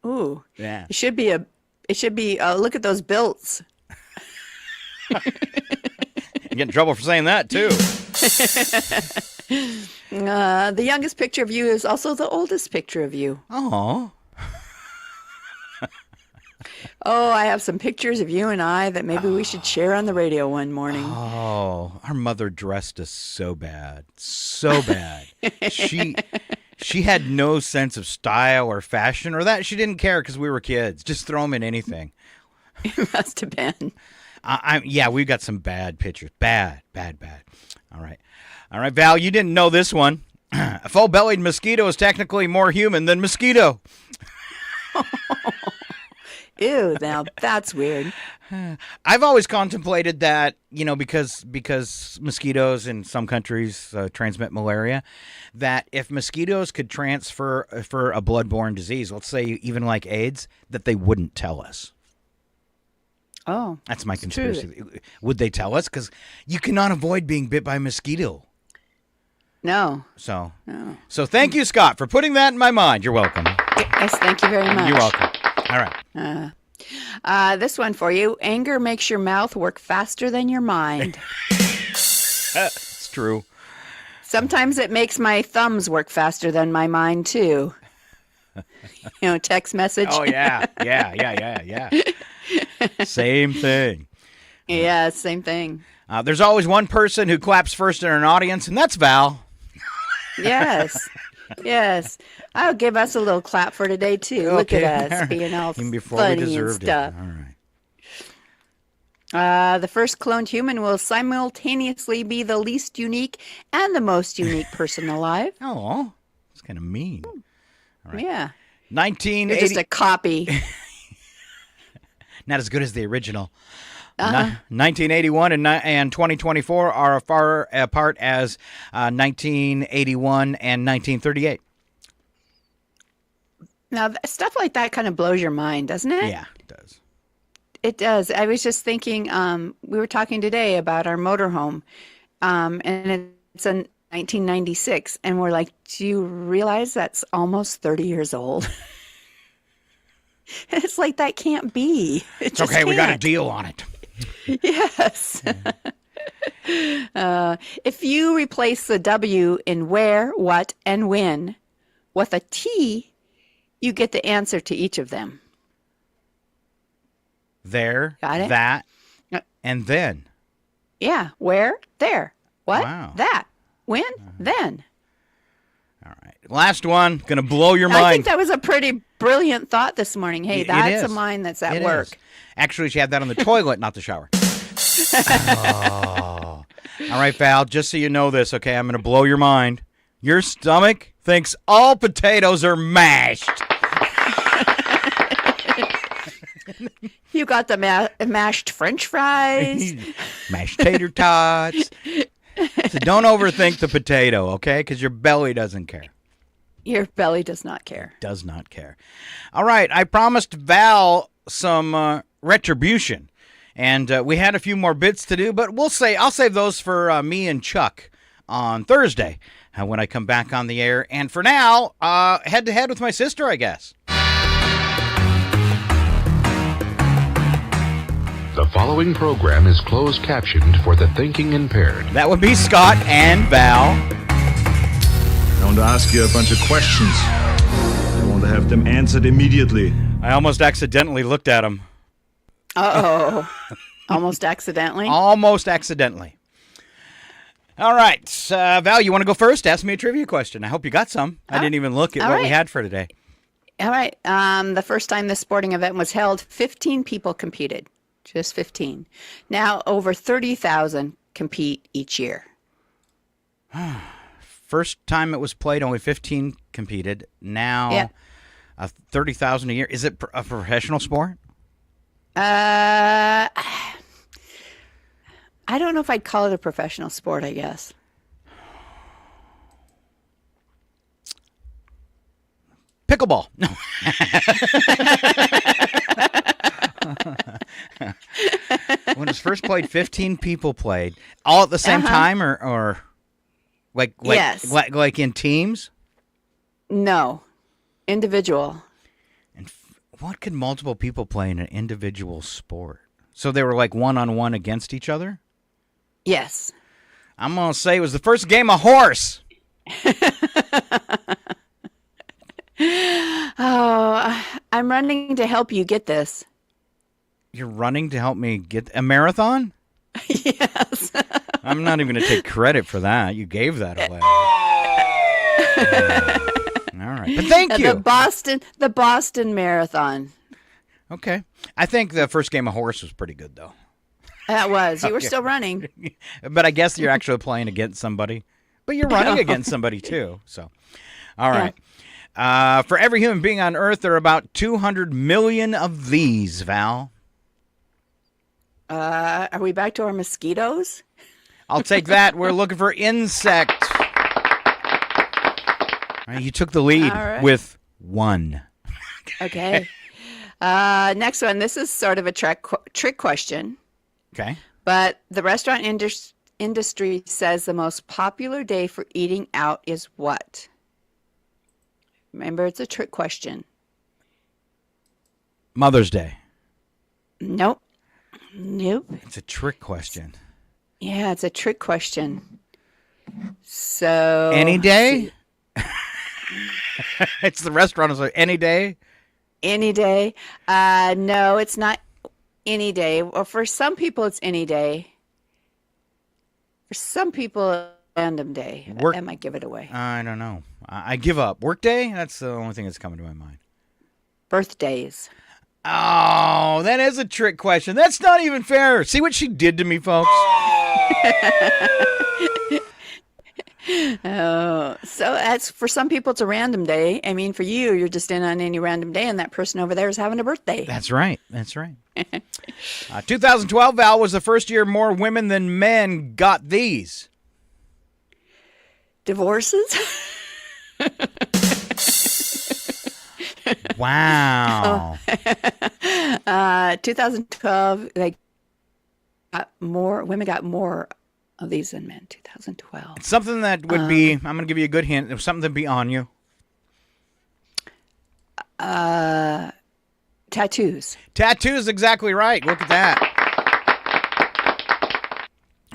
Ooh. Yeah. It should be look at those builts. You get in trouble for saying that, too. The youngest picture of you is also the oldest picture of you. Oh. Oh, I have some pictures of you and I that maybe we should share on the radio one morning. Oh, our mother dressed us so bad. So bad. She had no sense of style or fashion or that. She didn't care because we were kids. Just throw them in anything. It must have been. Yeah, we've got some bad pictures. Bad. All right, Val, you didn't know this one. A full-bellied mosquito is technically more human than mosquito. Ew, now that's weird. I've always contemplated that, because mosquitoes in some countries transmit malaria, that if mosquitoes could transfer for a bloodborne disease, let's say even like AIDS, that they wouldn't tell us. Oh, that's my conspiracy. Would they tell us? Because you cannot avoid being bit by a mosquito. No. So thank you, Scott, for putting that in my mind. You're welcome. Yes, thank you very much. You're welcome. All right. This one for you. Anger makes your mouth work faster than your mind. It's true. Sometimes it makes my thumbs work faster than my mind, too. Text message. Oh, yeah. Same thing. Yeah, same thing. There's always one person who claps first in an audience, and that's Val. Yes. Yes. I'll give us a little clap for today, too. Look at us being all funny and stuff. All right. The first cloned human will simultaneously be the least unique and the most unique person alive. Oh, that's kind of mean. All right. Yeah. 1980. You're just a copy. Not as good as the original. 1981 and 2024 are far apart as 1981 and 1938. Now, stuff like that kind of blows your mind, doesn't it? Yeah, it does. It does. I was just thinking, we were talking today about our motorhome, and it's a 1996, and we're like, do you realize that's almost 30 years old? It's like, that can't be. It's okay, we got a deal on it. Yes. If you replace the W in where, what, and when with a T, you get the answer to each of them. There, got it? That, and then. Yeah, where, there, what, wow. That, when, then. All right. Last one, going to blow your mind. I think that was a pretty brilliant thought this morning. Hey, that's a mind that's at work. Is. Actually, she had that on the toilet, not the shower. Oh. All right, Val, just so you know this, okay, I'm going to blow your mind. Your stomach thinks all potatoes are mashed. You got the mashed French fries. Mashed tater tots. So don't overthink the potato, okay? Because your belly doesn't care. Your belly does not care. Does not care. All right, I promised Val some retribution, and we had a few more bits to do, but I'll save those for me and Chuck on Thursday when I come back on the air. And for now, head to head with my sister, I guess. The following program is closed captioned for the thinking impaired. That would be Scott and Val. I want to ask you a bunch of questions. I want to have them answered immediately. I almost accidentally looked at him. Uh-oh. Almost accidentally? Almost accidentally. All right. Val, you want to go first? Ask me a trivia question. I hope you got some. I didn't even look at what we had for today. All right. The first time this sporting event was held, 15 people competed. Just 15. Now, over 30,000 compete each year. First time it was played, only 15 competed. Now, 30,000 a year. Is it a professional sport? I don't know if I'd call it a professional sport, I guess. Pickleball. No. When it was first played, 15 people played all at the same time, or like Yes. like in teams. No, individual. And what could multiple people play in an individual sport? So they were like one-on-one against each other? Yes. I'm going to say it was the first game of horse. Oh, I'm running to help you get this. You're running to help me get a marathon? Yes. I'm not even going to take credit for that. You gave that away. All right. But thank you. The Boston Marathon. Okay. I think the first game of horse was pretty good, though. That was. You were still running. But I guess you're actually playing against somebody. But you're running against somebody, too. So, all right. For every human being on Earth, there are about 200 million of these, Val. Are we back to our mosquitoes? I'll take that. We're looking for insect. All right, you took the lead with 1. Okay. Next one. This is sort of a trick question. Okay. But the restaurant industry says the most popular day for eating out is what? Remember, it's a trick question. Mother's Day. Nope. It's a trick question. Yeah, it's a trick question. So any day? It's the restaurant. Is like any day? Any day? No, it's not any day. Well, for some people, it's any day. For some people, it's random day. That might give it away. I don't know. I give up. Work day? That's the only thing that's coming to my mind. Birthdays. Oh, that is a trick question. That's not even fair. See what she did to me, folks? Oh, so that's for some people it's a random day. I mean, for you, you're just in on any random day, and that person over there is having a birthday. That's right. 2012, Val, was the first year more women than men got these. Divorces? Wow. 2012, women got more of these than men. 2012. It's something that would be, I'm going to give you a good hint. It was something to be on you. Tattoos. Tattoos, exactly right. Look at that.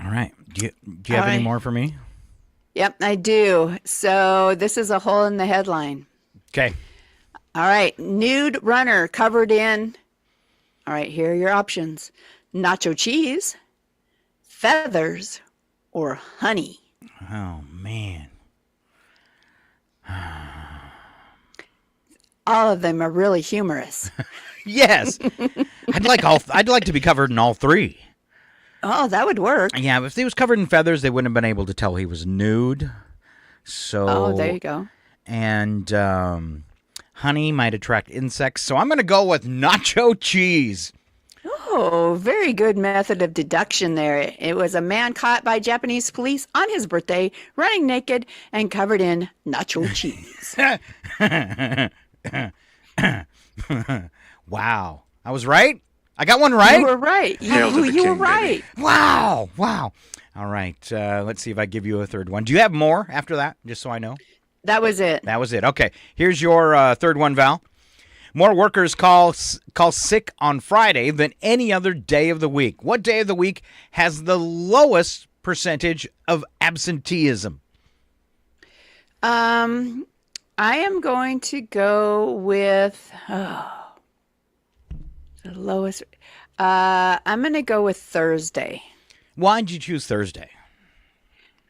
All right. Do you have any more for me? Yep, I do. So this is a hole in the headline. Okay. All right. Nude runner covered in. All right, here are your options: nacho cheese, feathers, or honey. Oh, man. All of them are really humorous. Yes. I'd like to be covered in all 3. Oh, that would work. Yeah, if he was covered in feathers, they wouldn't have been able to tell he was nude. So there you go. And honey might attract insects. So I'm going to go with nacho cheese. Oh, very good method of deduction there. It was a man caught by Japanese police on his birthday, running naked and covered in nacho cheese. Wow. I was right? I got one right? You were right. You were right. Wow. All right. Let's see if I give you a third one. Do you have more after that, just so I know? That was it. Okay. Here's your third one, Val. More workers call sick on Friday than any other day of the week. What day of the week has the lowest percentage of absenteeism? I am going to go with the lowest. I'm going to go with Thursday. Why did you choose Thursday?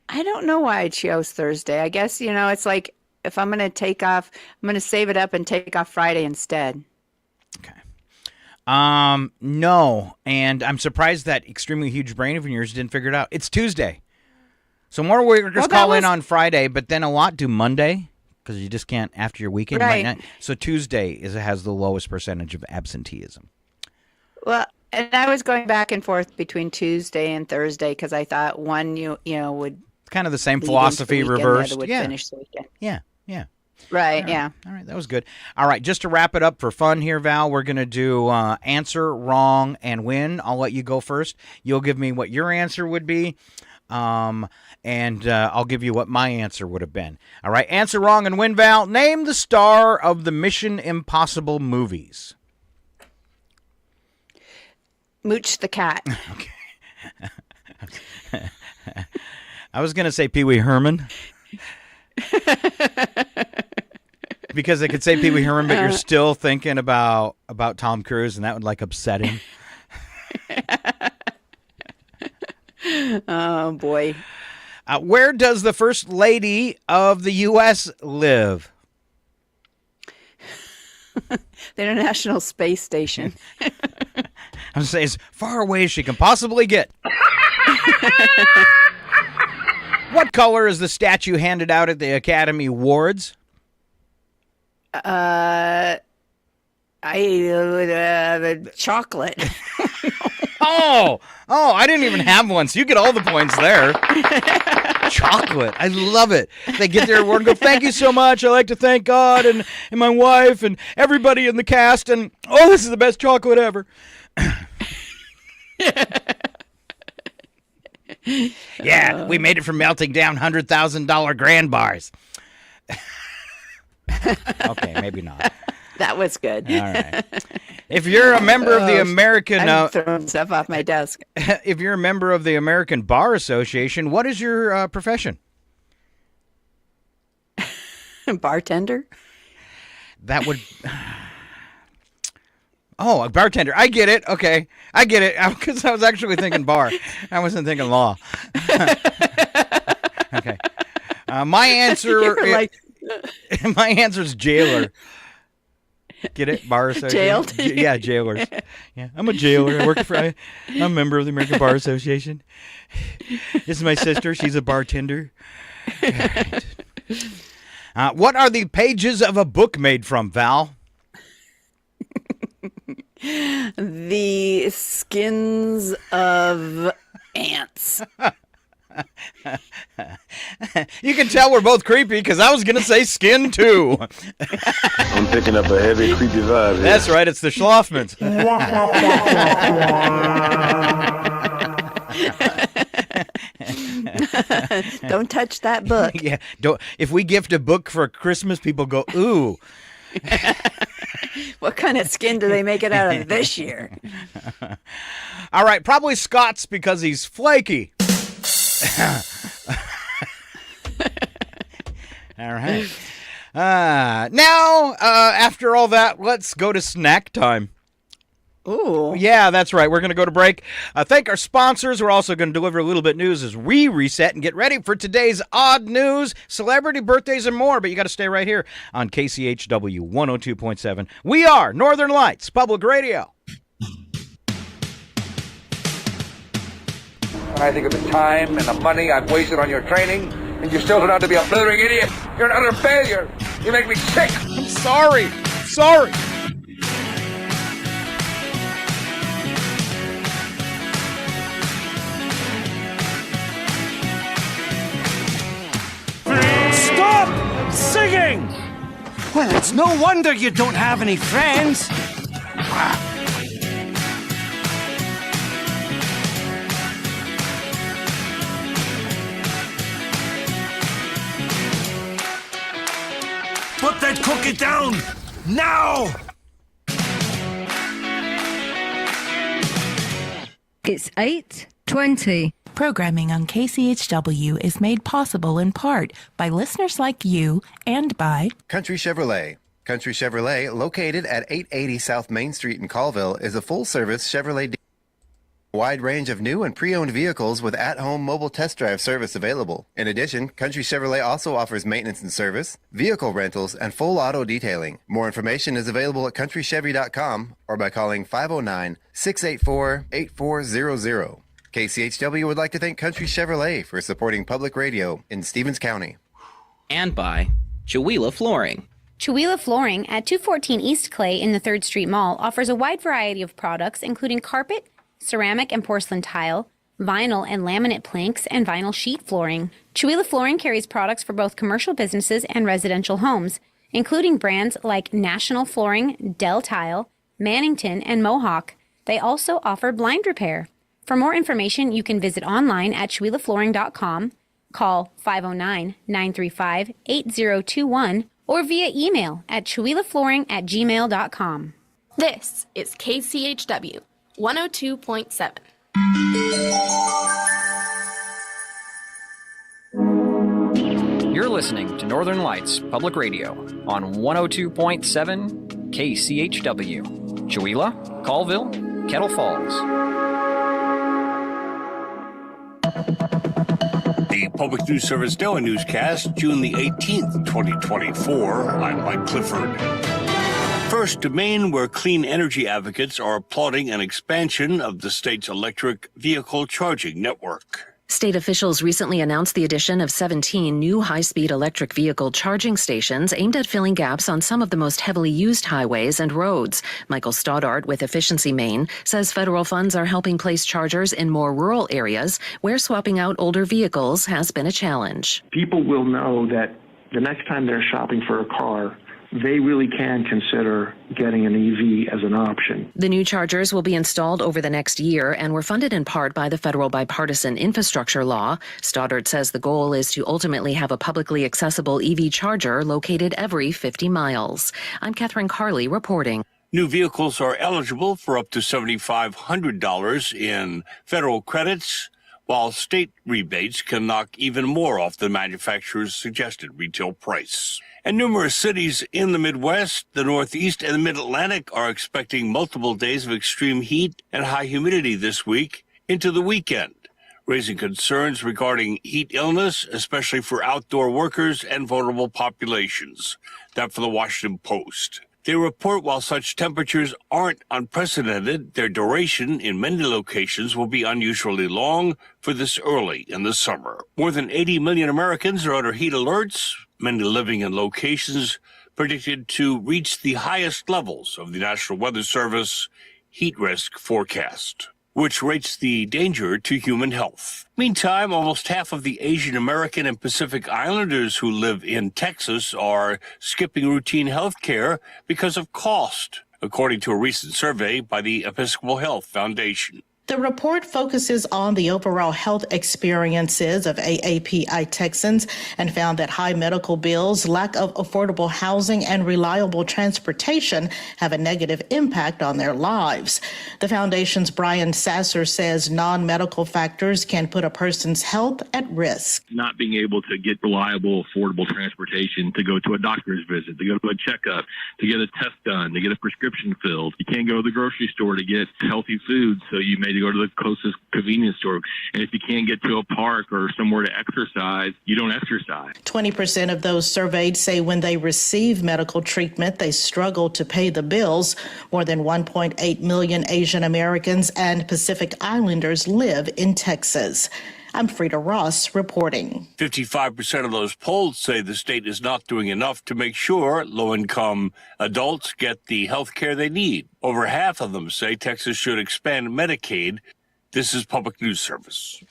I don't know why I chose Thursday. I guess, it's like if I'm going to take off, I'm going to save it up and take off Friday instead. Okay. No. And I'm surprised that extremely huge brain of yours didn't figure it out. It's Tuesday. So more workers call in on Friday, but then a lot do Monday because you just can't after your weekend. Right. You might not. So Tuesday has the lowest percentage of absenteeism. Well, and I was going back and forth between Tuesday and Thursday because I thought one, would kind of the same lead philosophy into the weekend, reversed. the other would finish the weekend. Yeah. Right, yeah. All right, that was good. All right, just to wrap it up for fun here, Val, we're going to do answer, wrong, and win. I'll let you go first. You'll give me what your answer would be, and I'll give you what my answer would have been. All right, answer, wrong, and win, Val. Name the star of the Mission Impossible movies. Mooch the cat. Okay. I was going to say Pee Wee Herman. Because I could say Pee Wee Herman, but you're still thinking about Tom Cruise, and that would upset him. Oh, boy. Where does the First Lady of the U.S. live? The International Space Station. I'm going to say as far away as she can possibly get. What color is the statue handed out at the Academy Awards? Chocolate. Oh, I didn't even have one, so you get all the points there. Chocolate. I love it. They get their award and go, thank you so much. I'd like to thank God and my wife and everybody in the cast. And, this is the best chocolate ever. Yeah, we made it from melting down $100,000 grand bars. Okay, maybe not. That was good. All right. If you're a member of the American... I'm throwing stuff off my desk. If you're a member of the American Bar Association, what is your profession? Bartender? That would... Oh, a bartender. I get it. Okay. I get it. Because I was actually thinking bar. I wasn't thinking law. Okay. My answer... My answer is jailer. Get it? Bar Association. Jailed? Yeah, jailers. Yeah, I'm a jailer. I'm a member of the American Bar Association. This is my sister. She's a bartender. Right. What are the pages of a book made from, Val? The skins of ants. You can tell we're both creepy because I was going to say skin too. I'm picking up a heavy, creepy vibe here. That's right. It's the Schlafmans. Don't touch that book. Yeah. If we gift a book for Christmas, people go, ooh. What kind of skin do they make it out of this year? All right. Probably Scott's because he's flaky. All right. Now, after all that, let's go to snack time. Ooh. Yeah, that's right. We're going to go to break. Thank our sponsors. We're also going to deliver a little bit of news as we reset and get ready for today's odd news, celebrity birthdays, and more. But you got to stay right here on KCHW 102.7. We are Northern Lights Public Radio. When I think of the time and the money I've wasted on your training, and you still turn out to be a blithering idiot, you're an utter failure. You make me sick. I'm sorry. Sorry. Stop singing! Well, it's no wonder you don't have any friends. Put that cookie down! Now! It's 8:20. Programming on KCHW is made possible in part by listeners like you and by Country Chevrolet. Country Chevrolet, located at 880 South Main Street in Colville, is a full-service Chevrolet dealer. A wide range of new and pre-owned vehicles with at-home mobile test drive service available. In addition, Country Chevrolet also offers maintenance and service, vehicle rentals, and full auto detailing. More information is available at countrychevy.com or by calling 509-684-8400. KCHW would like to thank Country Chevrolet for supporting public radio in Stevens County. And by Chihuahua Flooring. Chihuahua Flooring at 214 East Clay in the 3rd Street Mall offers a wide variety of products including carpet, ceramic and porcelain tile, vinyl and laminate planks, and vinyl sheet flooring. Chihuila Flooring carries products for both commercial businesses and residential homes, including brands like National Flooring, Del Tile, Mannington, and Mohawk. They also offer blind repair. For more information, you can visit online at ChihuilaFlooring.com, call 509-935-8021, or via email at ChihuilaFlooring@gmail.com. This is KCHW 102.7. You're listening to Northern Lights Public Radio on 102.7 KCHW. Chihuila, Colville, Kettle Falls. The Public News Service Daily Newscast, June the 18th, 2024. I'm Mike Clifford. First to Maine, where clean energy advocates are applauding an expansion of the state's electric vehicle charging network. State officials recently announced the addition of 17 new high-speed electric vehicle charging stations aimed at filling gaps on some of the most heavily used highways and roads. Michael Stoddart with Efficiency Maine says federal funds are helping place chargers in more rural areas where swapping out older vehicles has been a challenge. People will know that the next time they're shopping for a car, they really can consider getting an EV as an option. The new chargers will be installed over the next year and were funded in part by the federal bipartisan infrastructure law. Stoddart says the goal is to ultimately have a publicly accessible EV charger located every 50 miles. I'm Catherine Carley reporting. New vehicles are eligible for up to $7,500 in federal credits, while state rebates can knock even more off the manufacturer's suggested retail price. And numerous cities in the Midwest, the Northeast, and the Mid-Atlantic are expecting multiple days of extreme heat and high humidity this week into the weekend, raising concerns regarding heat illness, especially for outdoor workers and vulnerable populations. That for the Washington Post. They report while such temperatures aren't unprecedented, their duration in many locations will be unusually long for this early in the summer. More than 80 million Americans are under heat alerts, many living in locations predicted to reach the highest levels of the National Weather Service heat risk forecast, which rates the danger to human health. Meantime, almost half of the Asian American and Pacific Islanders who live in Texas are skipping routine health care because of cost, according to a recent survey by the Episcopal Health Foundation. The report focuses on the overall health experiences of AAPI Texans and found that high medical bills, lack of affordable housing, and reliable transportation have a negative impact on their lives. The foundation's Brian Sasser says non-medical factors can put a person's health at risk. Not being able to get reliable, affordable transportation to go to a doctor's visit, to go to a checkup, to get a test done, to get a prescription filled. You can't go to the grocery store to get healthy food, so you may go to the closest convenience store. And if you can't get to a park or somewhere to exercise, you don't exercise. 20% of those surveyed say when they receive medical treatment, they struggle to pay the bills. More than 1.8 million Asian Americans and Pacific Islanders live in Texas. I'm Frida Ross reporting. 55% of those polled say the state is not doing enough to make sure low-income adults get the health care they need. Over half of them say Texas should expand Medicaid. This is Public News Service.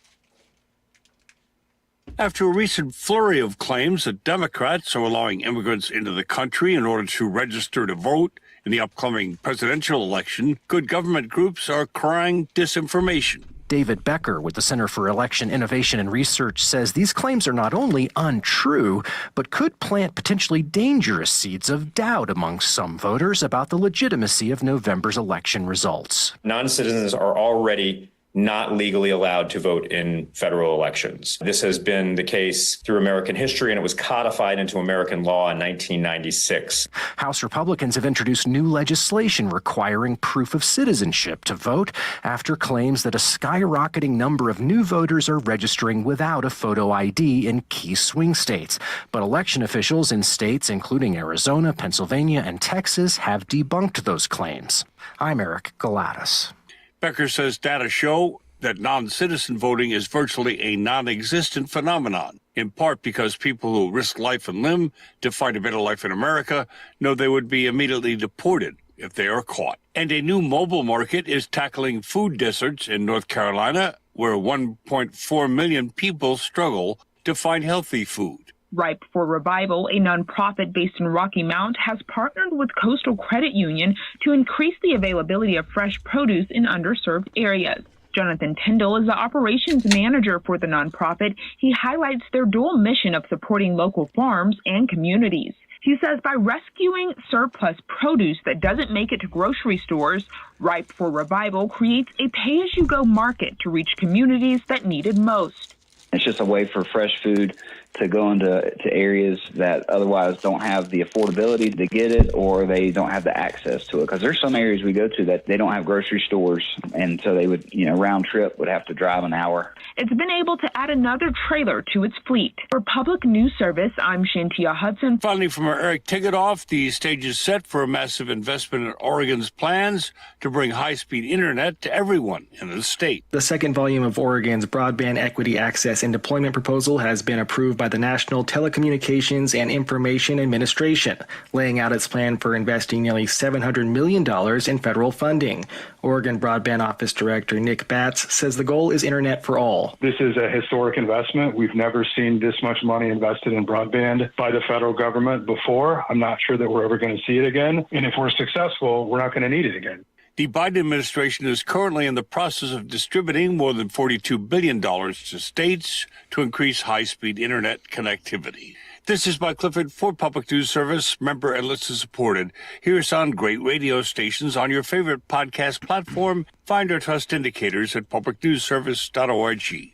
After a recent flurry of claims that Democrats are allowing immigrants into the country in order to register to vote in the upcoming presidential election, good government groups are crying disinformation. David Becker with the Center for Election Innovation and Research says these claims are not only untrue, but could plant potentially dangerous seeds of doubt among some voters about the legitimacy of November's election results. Non-citizens are already not legally allowed to vote in federal elections. This has been the case through American history, and it was codified into American law in 1996. House Republicans have introduced new legislation requiring proof of citizenship to vote after claims that a skyrocketing number of new voters are registering without a photo ID in key swing states. But election officials in states including Arizona, Pennsylvania, and Texas have debunked those claims. I'm Eric Galatas. Becker says data show that non-citizen voting is virtually a non-existent phenomenon, in part because people who risk life and limb to fight a better life in America know they would be immediately deported if they are caught. And a new mobile market is tackling food deserts in North Carolina where 1.4 million people struggle to find healthy food. Ripe for Revival, a nonprofit based in Rocky Mount, has partnered with Coastal Credit Union to increase the availability of fresh produce in underserved areas. Jonathan Tyndall is the operations manager for the nonprofit. He highlights their dual mission of supporting local farms and communities. He says by rescuing surplus produce that doesn't make it to grocery stores, Ripe for Revival creates a pay-as-you-go market to reach communities that need it most. It's just a way for fresh food to go into areas that otherwise don't have the affordability to get it, or they don't have the access to it. Because there's some areas we go to that they don't have grocery stores, and so they would, round trip would have to drive an hour. It's been able to add another trailer to its fleet. For Public News Service, I'm Shantia Hudson. Finally, from our Eric Tiggetoff, the stage is set for a massive investment in Oregon's plans to bring high-speed internet to everyone in the state. The second volume of Oregon's Broadband Equity Access and Deployment Proposal has been approved by the National Telecommunications and Information Administration, laying out its plan for investing nearly $700 million in federal funding. Oregon Broadband Office Director Nick Batts says the goal is internet for all. This is a historic investment. We've never seen this much money invested in broadband by the federal government before. I'm not sure that we're ever going to see it again. And if we're successful, we're not going to need it again. The Biden administration is currently in the process of distributing more than $42 billion to states to increase high-speed internet connectivity. This is Mike Clifford for Public News Service, member and listener supported. Hear us on great radio stations on your favorite podcast platform. Find our trust indicators at publicnewsservice.org.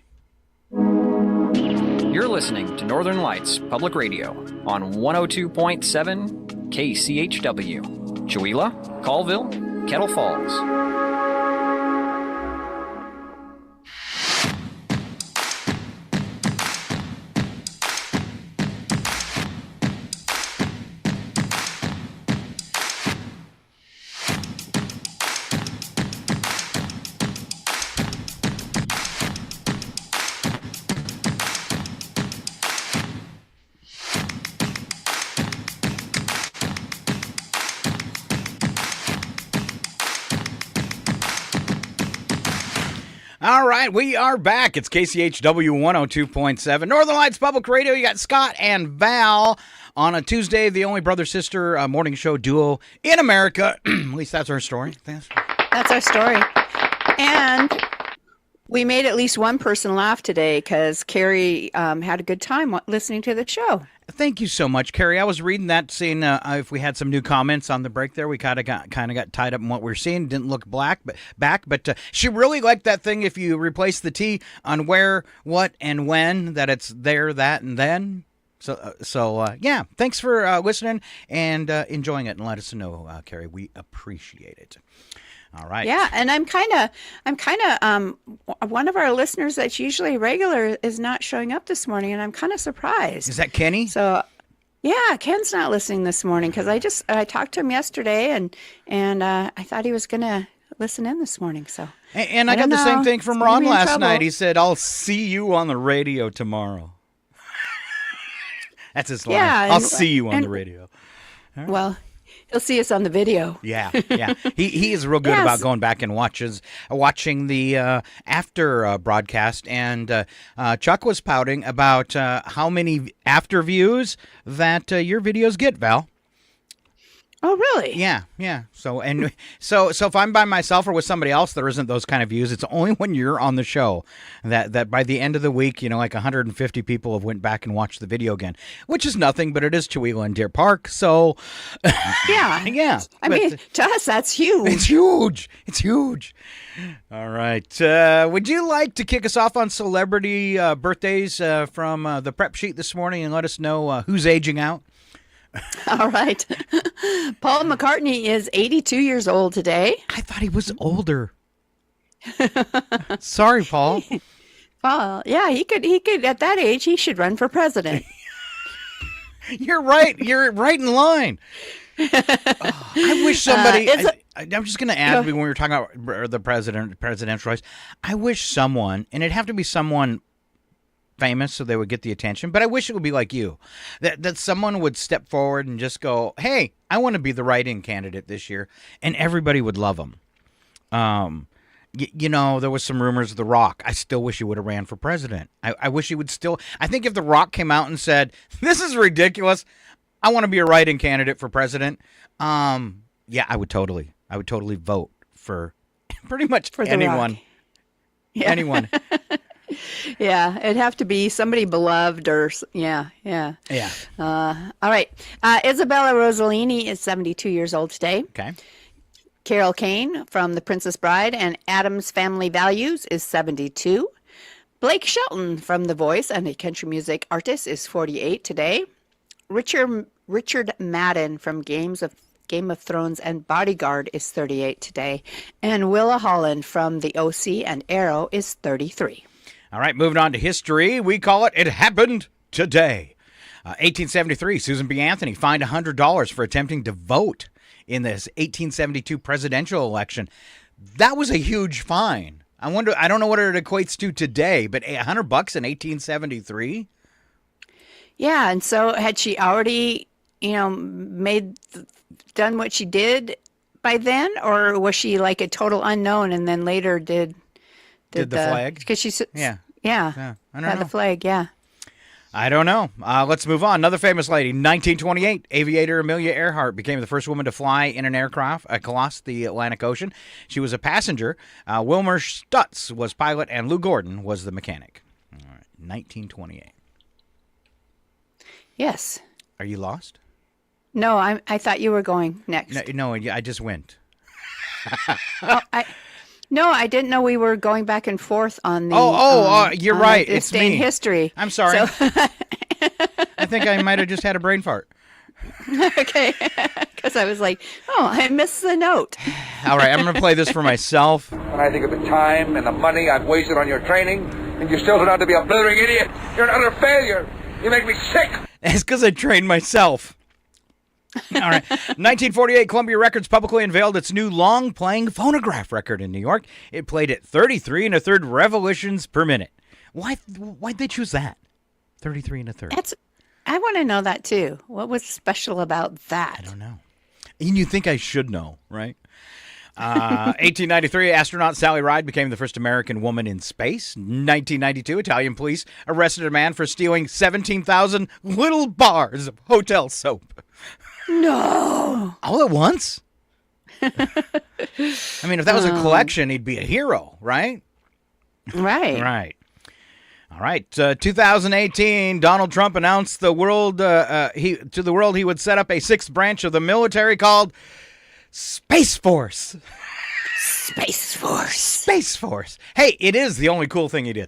You're listening to Northern Lights Public Radio on 102.7 KCHW. Chewelah, Colville, Kettle Falls. All right, we are back. It's KCHW 102.7. Northern Lights Public Radio. You got Scott and Val on a Tuesday, the only brother-sister morning show duo in America. At least that's our story. That's our story. And we made at least one person laugh today because Carrie had a good time listening to the show. Thank you so much, Carrie. I was reading that, seeing if we had some new comments on the break there. We kind of got tied up in what we were seeing. Didn't look but she really liked that thing. If you replace the T on where, what, and when, that it's there, that, and then. So yeah. Thanks for listening and enjoying it, and let us know, Carrie. We appreciate it. All right. Yeah, and I'm kind of one of our listeners that's usually regular is not showing up this morning, and I'm kind of surprised. Is that Kenny? So, yeah, Ken's not listening this morning because I talked to him yesterday, and I thought he was gonna listen in this morning. So, and I got the same thing from Ron last night. He said, "I'll see you on the radio tomorrow." That's his line. Yeah, I'll see you on the radio. Right. Well. He'll see us on the video. Yeah. He is real good about going back and watching the after broadcast. And Chuck was pouting about how many after views that your videos get, Val. Oh, really? Yeah. So if I'm by myself or with somebody else, there isn't those kind of views. It's only when you're on the show that by the end of the week, like 150 people have went back and watched the video again, which is nothing, but it is Chewelah and Deer Park. So yeah. I mean, to us, that's huge. It's huge. All right. Would you like to kick us off on celebrity birthdays from the prep sheet this morning and let us know who's aging out? All right. Paul McCartney is 82 years old today. I thought he was older. Sorry, Paul. Paul, yeah, he could at that age, he should run for president. You're right. You're right in line. I wish somebody. I'm just going to add when we were talking about the presidential race. I wish someone, and it'd have to be someone famous so they would get the attention, but I wish it would be like you, that someone would step forward and just go, hey, I want to be the write-in candidate this year, and everybody would love them. There was some rumors of The Rock. I still wish he would have ran for president. I wish he would still. I think if The Rock came out and said, "This is ridiculous. I want to be a write-in candidate for president," yeah, I would totally vote for pretty much For The anyone. Rock. Yeah. Anyone. Yeah, it'd have to be somebody beloved or yeah. All right. Isabella Rossellini is 72 years old today. Okay. Carol Kane from The Princess Bride and Addams Family Values is 72. Blake Shelton from The Voice and a country music artist is 48 today. Richard Madden from Game of Thrones and Bodyguard is 38 today. And Willa Holland from The OC and Arrow is 33. All right, moving on to history. We call it It Happened Today. 1873, Susan B. Anthony fined $100 for attempting to vote in this 1872 presidential election. That was a huge fine. I don't know what it equates to today, but $100 in 1873? Yeah, and so had she already, done what she did by then, or was she like a total unknown and then later did the flag? Because she's yeah, I don't know. The flag, yeah. I don't know. Let's move on. Another famous lady. 1928, aviator Amelia Earhart became the first woman to fly in an aircraft across the Atlantic Ocean. She was a passenger. Wilmer Stutz was pilot, and Lou Gordon was the mechanic. All right, 1928. Yes. Are you lost? No, I thought you were going next. No, I just went. No, I didn't know we were going back and forth on the. You're right. It's me. in history. I'm sorry. So I think I might have just had a brain fart. Okay, because I was like, I missed the note. All right, I'm going to play this for myself. When I think of the time and the money I've wasted on your training, and you still turn out to be a blithering idiot, you're an utter failure. You make me sick. It's because I trained myself. All right. 1948, Columbia Records publicly unveiled its new long-playing phonograph record in New York. It played at 33 1/3 revolutions per minute. Why'd they choose that? 33 1/3. I want to know that too. What was special about that? I don't know. And you think I should know, right? 1893, astronaut Sally Ride became the first American woman in space. 1992, Italian police arrested a man for stealing 17,000 little bars of hotel soap. No. All at once? I mean, if that was a collection, he'd be a hero, right? Right. Right. All right. 2018, Donald Trump announced to the world he would set up a sixth branch of the military called Space Force. Space Force. Space Force. Hey, it is the only cool thing he did.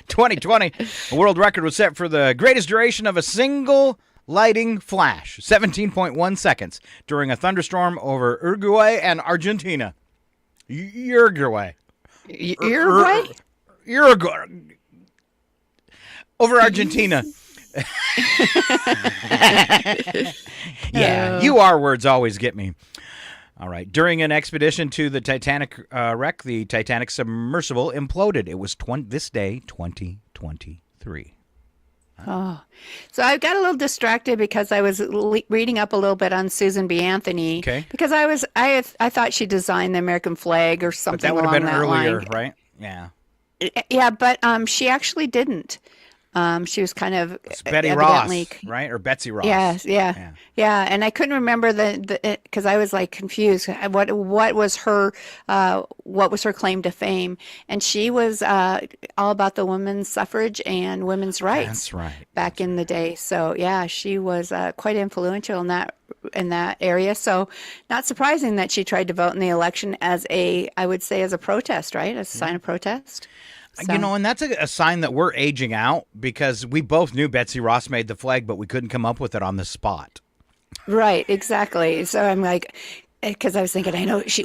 2020, a world record was set for the greatest duration of a single lighting flash, 17.1 seconds, during a thunderstorm over Uruguay and Argentina. Uruguay. Over Argentina. Yeah, you R words always get me. All right. During an expedition to the Titanic wreck, the Titanic submersible imploded. It was this day, 2023. Oh, so I got a little distracted because I was reading up a little bit on Susan B. Anthony. Okay. Because I thought she designed the American flag or something. But that would have been earlier, line. right? Yeah. Yeah, but she actually didn't. She was kind of it's Betty Ross, right? Or Betsy Ross. Yeah. And I couldn't remember because I was like confused. What was her claim to fame? And she was all about the women's suffrage and women's rights. That's right. Back in the day. So yeah, she was quite influential in that area. So not surprising that she tried to vote in the election as a protest, right? As a sign of protest. So. And that's a sign that we're aging out because we both knew Betsy Ross made the flag, but we couldn't come up with it on the spot. Right, exactly. So I'm like, because I was thinking,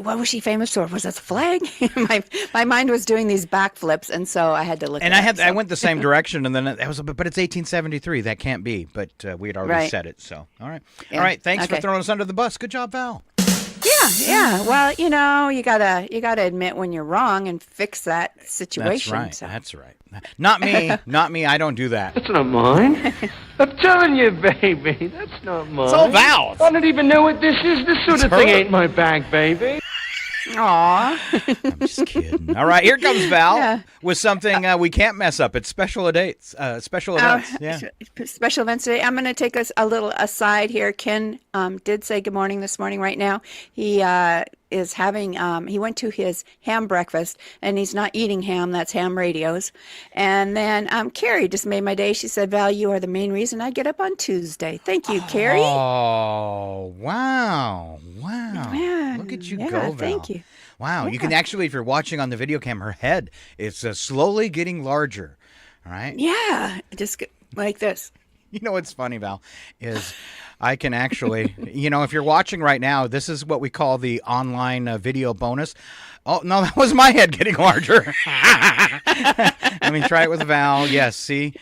what was she famous for? Was that the flag? my mind was doing these backflips, and so I had to look. And I went the same direction, and then but it's 1873. That can't be. But we had already said it. So all right, yeah. All right. Thanks for throwing us under the bus. Good job, Val. Yeah. Well, you gotta admit when you're wrong and fix that situation. That's right. That's right. Not me. I don't do that. That's not mine. I'm telling you, baby, that's not mine. It's all Val's. I don't even know what this is. This sort of thing ain't my bag, baby. Aw. I'm just kidding. All right, here comes Val Yeah. with something we can't mess up. It's special events. Special events. Yeah. Special events today. I'm going to take us a little aside here. Ken did say good morning this morning right now. He is having, he went to his ham breakfast, and he's not eating ham. That's ham radios. And then Carrie just made my day. She said, Val, you are the main reason I get up on Tuesday. Thank you, Carrie. Oh, wow. Wow. Yeah, Look at you yeah, go, Val. thank you. Wow. You Yeah. can actually, if you're watching on the video cam, her head is slowly getting larger. All right. Yeah, just like this. You know what's funny, Val, is I can actually, if you're watching right now, this is what we call the online video bonus. Oh, no, that was my head getting larger. Let me try it with Val. Yes, see?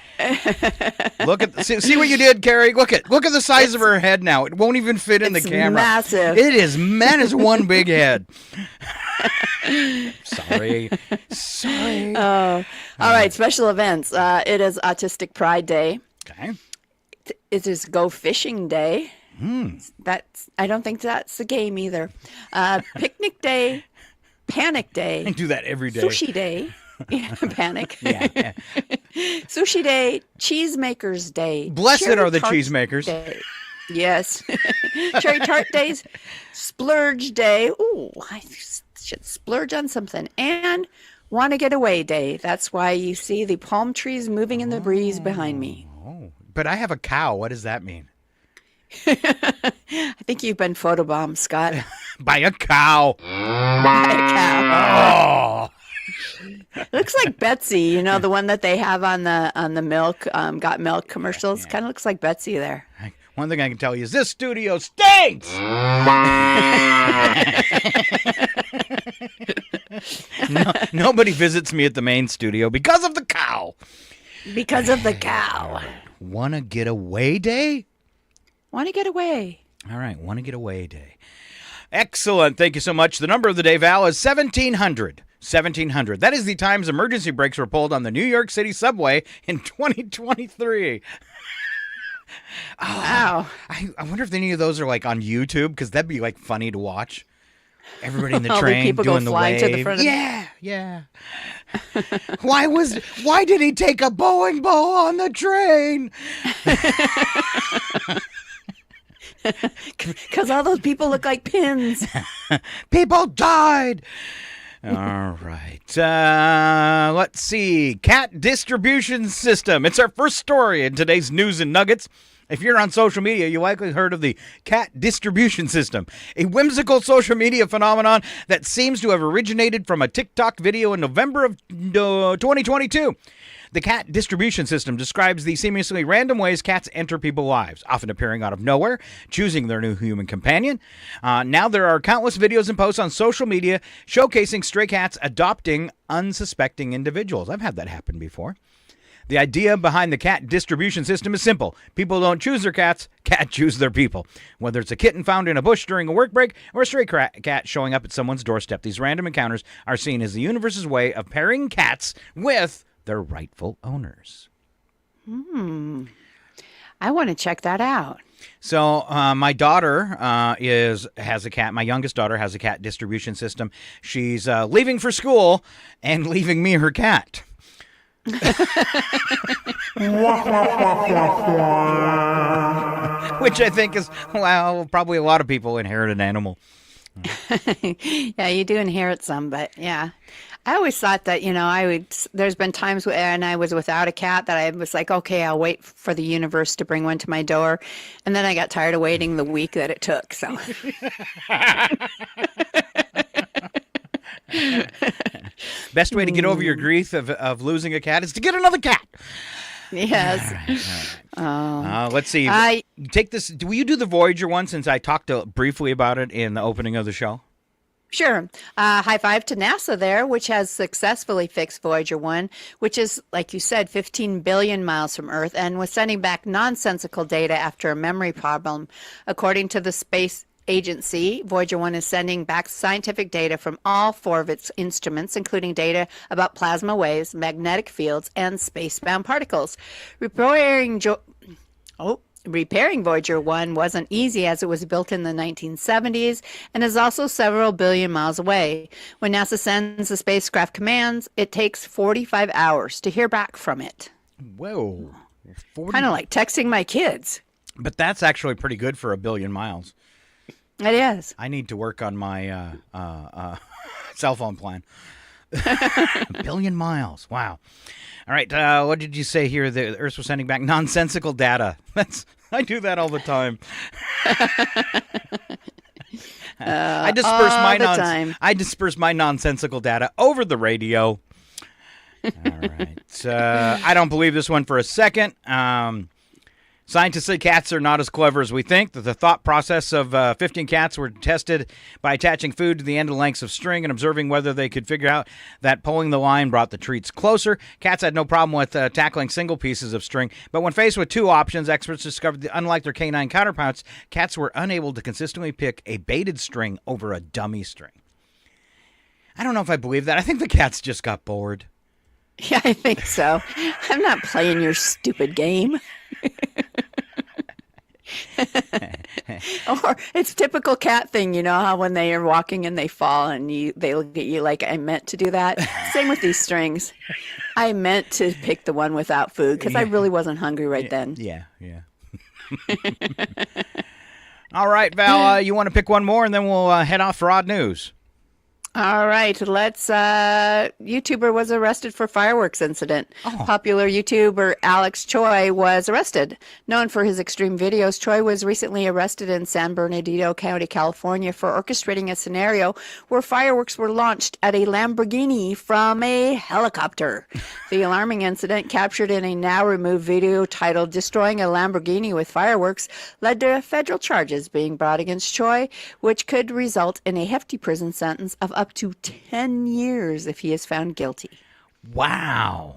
Look at see what you did, Carrie? Look at the size of her head now. It won't even fit in the camera. Massive. It is, man, it's one big head. Sorry. Oh, all right. Special events. It is Autistic Pride Day. Okay. It is Go Fishing Day. I don't think that's a game either. Picnic Day. Panic Day. I do that every day. Sushi Day. Yeah, panic. Yeah. Sushi Day. Cheesemakers Day. Blessed Cherry are the Tarts cheesemakers. Day. Yes. Cherry Tart Days. Splurge Day. Ooh, I should splurge on something. And Want to Get Away Day. That's why you see the palm trees moving in the breeze behind me. Oh, but I have a cow. What does that mean? I think you've been photobombed, Scott. By a cow. By a cow. Oh. Looks like Betsy, the one that they have on the milk, Got Milk commercials. Kind of looks like Betsy there. One thing I can tell you is this studio stinks. Nobody visits me at the main studio because of the cow. Because of the cow. Want to Get Away Day? Want to Get Away. All right, Want to Get Away Day. Excellent. Thank you so much. The number of the day, Val, is 1700. 1700. That is the times emergency brakes were pulled on the New York City subway in 2023. Wow. I wonder if any of those are like on YouTube, because that'd be like funny to watch. Everybody in the All the train people go doing the flying wave. to the front of Yeah. Why did he take a bowling ball on the train? Because all those people look like pins. People died. All right. Let's see. Cat distribution system. It's our first story in today's News and Nuggets. If you're on social media, you likely heard of the cat distribution system, a whimsical social media phenomenon that seems to have originated from a TikTok video in November of 2022. The cat distribution system describes the seemingly random ways cats enter people's lives, often appearing out of nowhere, choosing their new human companion. Now there are countless videos and posts on social media showcasing stray cats adopting unsuspecting individuals. I've had that happen before. The idea behind the cat distribution system is simple. People don't choose their cats, cats choose their people. Whether it's a kitten found in a bush during a work break or a stray cat showing up at someone's doorstep, these random encounters are seen as the universe's way of pairing cats with their rightful owners. I want to check that out. So my daughter has a cat. My youngest daughter has a cat distribution system. She's leaving for school and leaving me her cat. Which I think is, well, probably a lot of people inherit an animal. Yeah, you do inherit some, but yeah. I always thought that, there's been times when I was without a cat that I was like, okay, I'll wait for the universe to bring one to my door. And then I got tired of waiting the week that it took, so. Best way to get over your grief of losing a cat is to get another cat. Yes. All right. Let's see. Take this. Will you do the Voyager one, since I talked briefly about it in the opening of the show? Sure. High five to NASA there, which has successfully fixed Voyager 1, which is, like you said, 15 billion miles from Earth, and was sending back nonsensical data after a memory problem. According to the Space Agency, Voyager 1 is sending back scientific data from all 4 of its instruments, including data about plasma waves, magnetic fields, and space-bound particles. Repairing Voyager 1 wasn't easy as it was built in the 1970s and is also several billion miles away. When NASA sends the spacecraft commands, it takes 45 hours to hear back from it. Whoa. Kind of like texting my kids. But that's actually pretty good for a billion miles. It is. I need to work on my cell phone plan. A billion miles. Wow. All right. What did you say here? The Earth was sending back nonsensical data. I do that all the time. I disperse my nonsensical data over the radio. All right. I don't believe this one for a second. Scientists say cats are not as clever as we think. The thought process of 15 cats were tested by attaching food to the end of lengths of string and observing whether they could figure out that pulling the line brought the treats closer. Cats had no problem with tackling single pieces of string, but when faced with two options, experts discovered that unlike their canine counterparts, cats were unable to consistently pick a baited string over a dummy string. I don't know if I believe that. I think the cats just got bored. Yeah, I think so. I'm not playing your stupid game. Or it's typical cat thing, you know how when they are walking and they fall and they look at you like, I meant to do that. Same with these strings. I meant to pick the one without food because I really wasn't hungry right then. Yeah. All right, Val, you want to pick one more and then we'll head off for odd news. All right, YouTuber was arrested for fireworks incident. Popular YouTuber Alex Choi was arrested. Known for his extreme videos, Choi was recently arrested in San Bernardino County, California for orchestrating a scenario where fireworks were launched at a Lamborghini from a helicopter. The alarming incident, captured in a now-removed video titled Destroying a Lamborghini with Fireworks, led to federal charges being brought against Choi, which could result in a hefty prison sentence of up to 10 years if he is found guilty. Wow.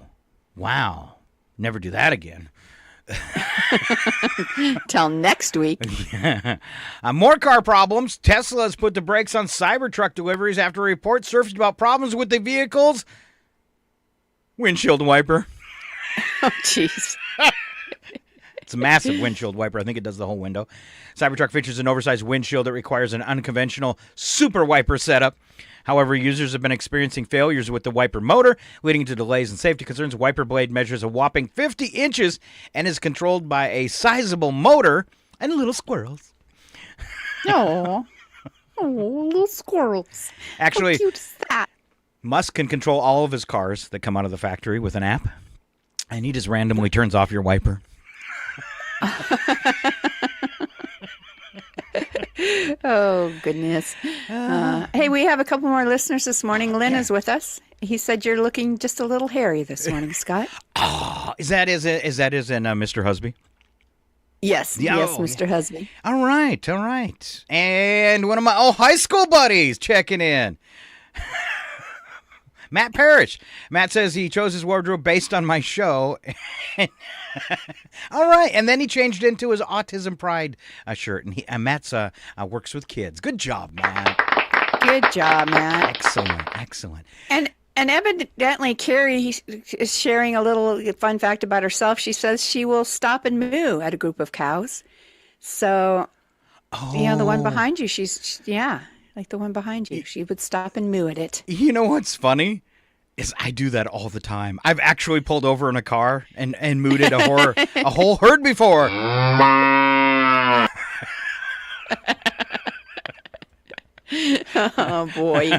Never do that again. Till next week. More car problems. Tesla has put the brakes on Cybertruck deliveries after a report surfaced about problems with the vehicle's windshield wiper. Oh, jeez. It's a massive windshield wiper. I think it does the whole window. Cybertruck features an oversized windshield that requires an unconventional super wiper setup. However, users have been experiencing failures with the wiper motor, leading to delays and safety concerns. The wiper blade measures a whopping 50 inches and is controlled by a sizable motor and little squirrels. Oh, little squirrels. Actually, how cute is that? Musk can control all of his cars that come out of the factory with an app, and he just randomly turns off your wiper. Oh, goodness. Hey, we have a couple more listeners this morning. Lynn is with us. He said you're looking just a little hairy this morning, Scott. Is that in Mr. Husby? Yes, Mr. Husby. All right. And one of my high school buddies checking in. Matt Parrish. Matt says he chose his wardrobe based on my show. All right. And then he changed into his Autism Pride shirt. And Matt's works with kids. Good job, Matt. Good job, Matt. Excellent. And evidently, Carrie is sharing a little fun fact about herself. She says she will stop and moo at a group of cows. So, the one behind you, like the one behind you. She would stop and moo at it. You know what's funny? Is I do that all the time. I've actually pulled over in a car and mooed at a whole herd before. Oh, boy.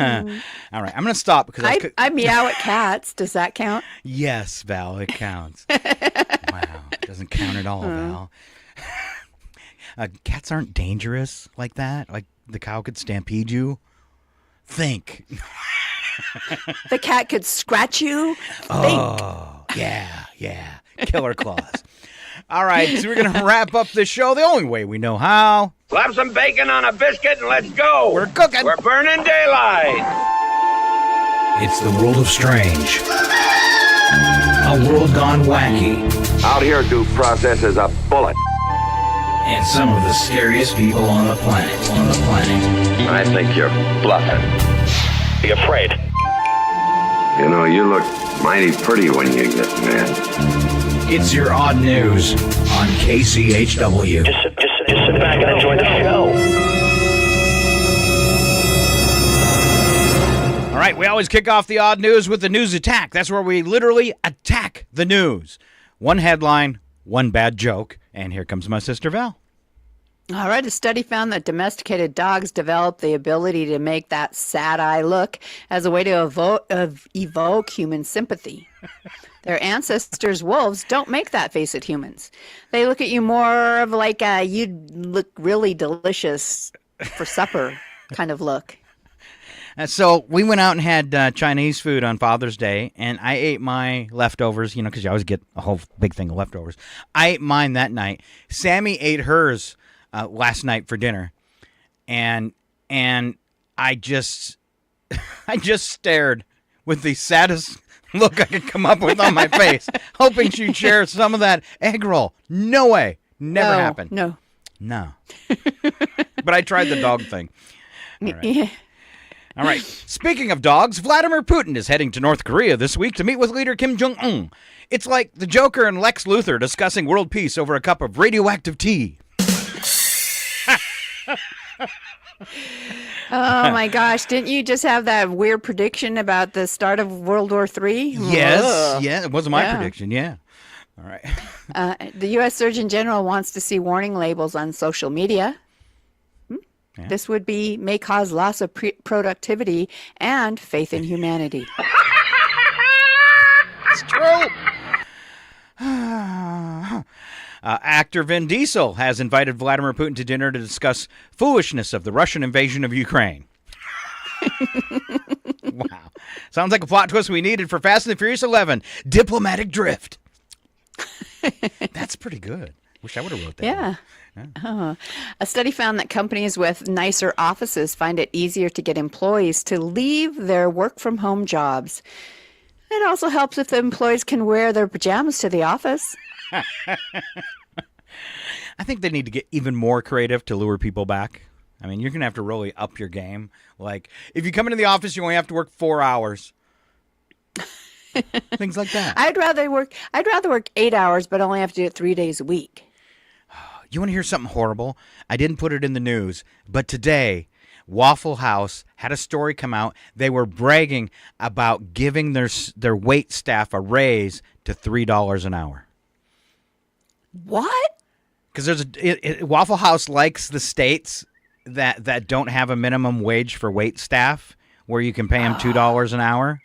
All right, I'm going to stop because I meow at cats. Does that count? Yes, Val, it counts. Wow, it doesn't count at all, Val. Cats aren't dangerous like that. Like the cow could stampede you. Think. The cat could scratch you. Oh, yeah. Killer claws. All right, so we're going to wrap up the show the only way we know how. Slap some bacon on a biscuit and let's go. We're cooking. We're burning daylight. It's the world of strange. A world gone wacky. Out here, due process is a bullet. And some of the scariest people on the planet. I think you're bluffing. Be afraid. You know, you look mighty pretty when you get mad. It's your odd news on KCHW. Just sit back and enjoy the show. All right, we always kick off the odd news with the news attack. That's where we literally attack the news. One headline, one bad joke, and here comes my sister Val. All right, a study found that domesticated dogs develop the ability to make that sad eye look as a way to evoke human sympathy. Their ancestors, wolves, don't make that face at humans. They look at you more of like a you'd look really delicious for supper kind of look. So we went out and had Chinese food on Father's Day, and I ate my leftovers, because you always get a whole big thing of leftovers. I ate mine that night. Sammy ate hers last night for dinner, and I just stared with the saddest look I could come up with on my face, hoping she'd share some of that egg roll. No way. Never happened. No. But I tried the dog thing. All right. Yeah. All right. Speaking of dogs, Vladimir Putin is heading to North Korea this week to meet with leader Kim Jong-un. It's like the Joker and Lex Luthor discussing world peace over a cup of radioactive tea. Oh my gosh, didn't you just have that weird prediction about the start of World War III? Yes. Yeah, it wasn't my prediction. Yeah. All right. The U.S. Surgeon General wants to see warning labels on social media. Yeah. This may cause loss of productivity and faith in humanity. It's true. Actor Vin Diesel has invited Vladimir Putin to dinner to discuss foolishness of the Russian invasion of Ukraine. Wow. Sounds like a plot twist we needed for Fast and the Furious 11, Diplomatic Drift. That's pretty good. Wish I would have wrote that. Yeah. A study found that companies with nicer offices find it easier to get employees to leave their work-from-home jobs. It also helps if the employees can wear their pajamas to the office. I think they need to get even more creative to lure people back. I mean, you're going to have to really up your game. Like, if you come into the office, you only have to work 4 hours. Things like that. I'd rather work 8 hours, but only have to do it 3 days a week. You want to hear something horrible? I didn't put it in the news, but today, Waffle House had a story come out. They were bragging about giving their wait staff a raise to $3 an hour. What? Because Waffle House likes the states that don't have a minimum wage for wait staff, where you can pay them $2 an hour.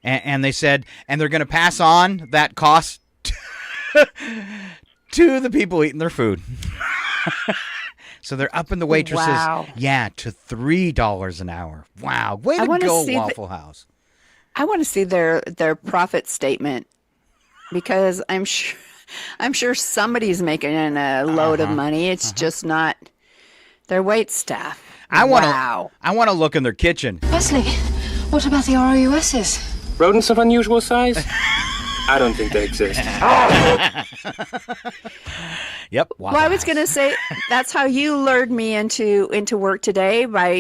And they said, and they're going to pass on that cost to the people eating their food. So they're upping the waitresses, to $3 an hour. Wow, way to go, Waffle House. I want to see their profit statement, because I'm sure somebody's making a load of money. It's just not their wait staff. I want to look in their kitchen. Wesley, what about the ROUSs? Rodents of unusual size? I don't think they exist. Yep. Well, I was going to say that's how you lured me into work today by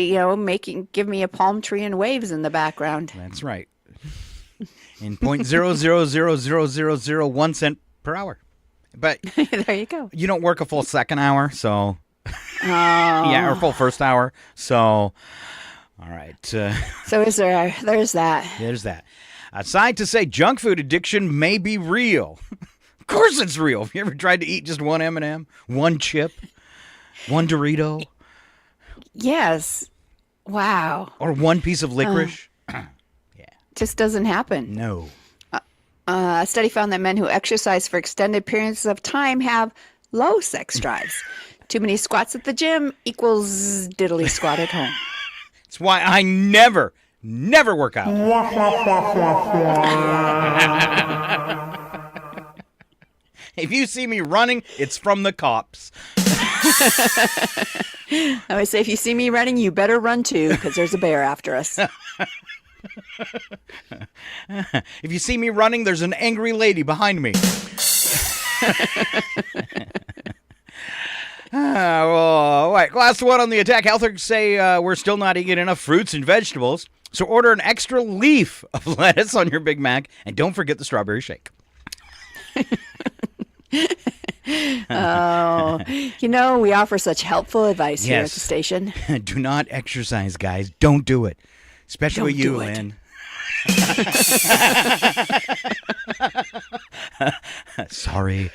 give me a palm tree and waves in the background. That's right. In 0.0000001 cent per hour, but there you go. You don't work a full second hour, so or full first hour. So, all right. So there's that. There's that. Scientists say junk food addiction may be real. Of course it's real. Have you ever tried to eat just one M&M, one chip, one Dorito? Yes. Wow. Or one piece of licorice? Just doesn't happen. No. A study found that men who exercise for extended periods of time have low sex drives. Too many squats at the gym equals diddly squat at home. That's why I never work out. If you see me running, it's from the cops. I always say, if you see me running, you better run too, because there's a bear after us. If you see me running, there's an angry lady behind me. All right, last one on the attack. Healthers say we're still not eating enough fruits and vegetables, so order an extra leaf of lettuce on your Big Mac, and don't forget the strawberry shake. Oh, we offer such helpful advice here at the station. Do not exercise, guys. Don't do it. Especially Don't you, do it. Lynn. Sorry.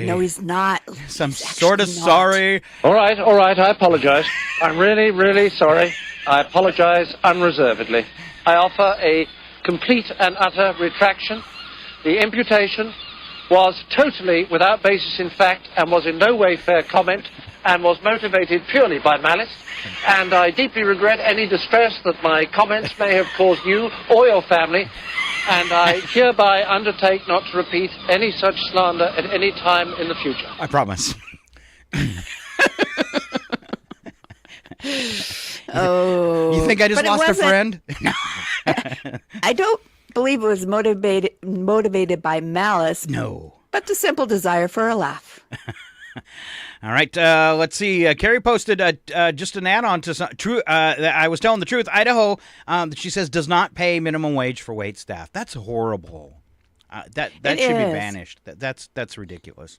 No, he's not. I'm sort of sorry. All right. I apologize. I'm really, really sorry. I apologize unreservedly. I offer a complete and utter retraction. The imputation was totally without basis in fact and was in no way fair comment and was motivated purely by malice. And I deeply regret any distress that my comments may have caused you or your family. And I hereby undertake not to repeat any such slander at any time in the future. I promise. Oh. You think I just lost a friend? I don't believe it was motivated by malice. No. But the simple desire for a laugh. All right, let's see. Carrie posted just an add-on to true. I was telling the truth. Idaho, she says, does not pay minimum wage for wait staff. That's horrible. That should be banished. That's ridiculous.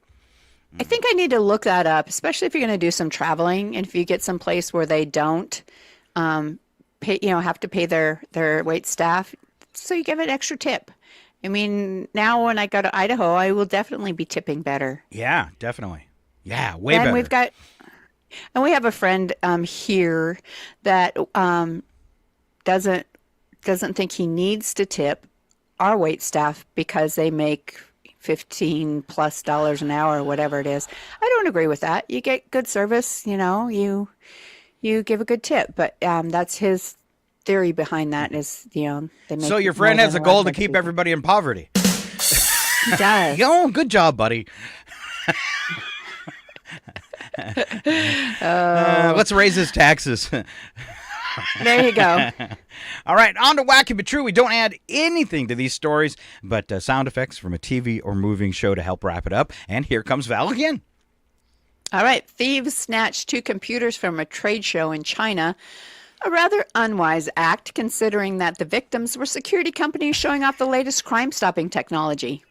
I think I need to look that up, especially if you're going to do some traveling, and if you get someplace where they don't pay, have to pay their wait staff, so you give an extra tip. I mean, now when I go to Idaho, I will definitely be tipping better. Yeah, definitely. Yeah, way better. And we have a friend here that doesn't think he needs to tip our wait staff because they make $15+ an hour or whatever it is. I don't agree with that. You get good service, you give a good tip, but that's his theory behind that is, they make. So your friend has a goal to keep everybody in poverty. He does. Oh, good job, buddy. Let's raise his taxes. There you go. All right, on to Wacky But True. We don't add anything to these stories, but sound effects from a TV or moving show to help wrap it up. And here comes Val again. All right, thieves snatched 2 computers from a trade show in China. A rather unwise act, considering that the victims were security companies showing off the latest crime-stopping technology.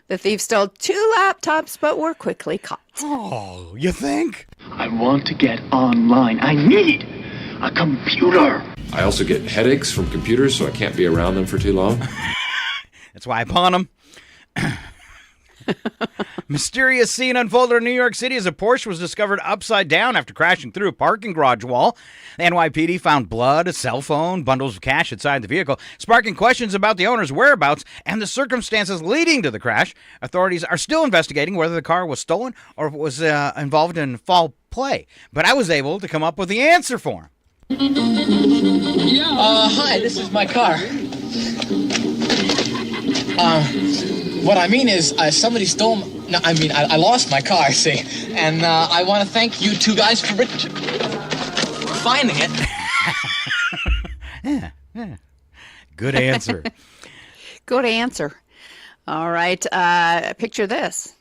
The thieves stole 2 laptops, but were quickly caught. Oh, you think? I want to get online. I need a computer. I also get headaches from computers, so I can't be around them for too long. That's why I pawn them. Mysterious scene unfolded in New York City as a Porsche was discovered upside down after crashing through a parking garage wall. The NYPD found blood, a cell phone, bundles of cash inside the vehicle, sparking questions about the owner's whereabouts and the circumstances leading to the crash. Authorities are still investigating whether the car was stolen or if it was involved in foul play. But I was able to come up with the answer for him. Hi, this is my car. What I mean is, somebody stole. I lost my car. See, and I want to thank you 2 guys for finding it. Yeah. Good answer. Good answer. All right. Picture this.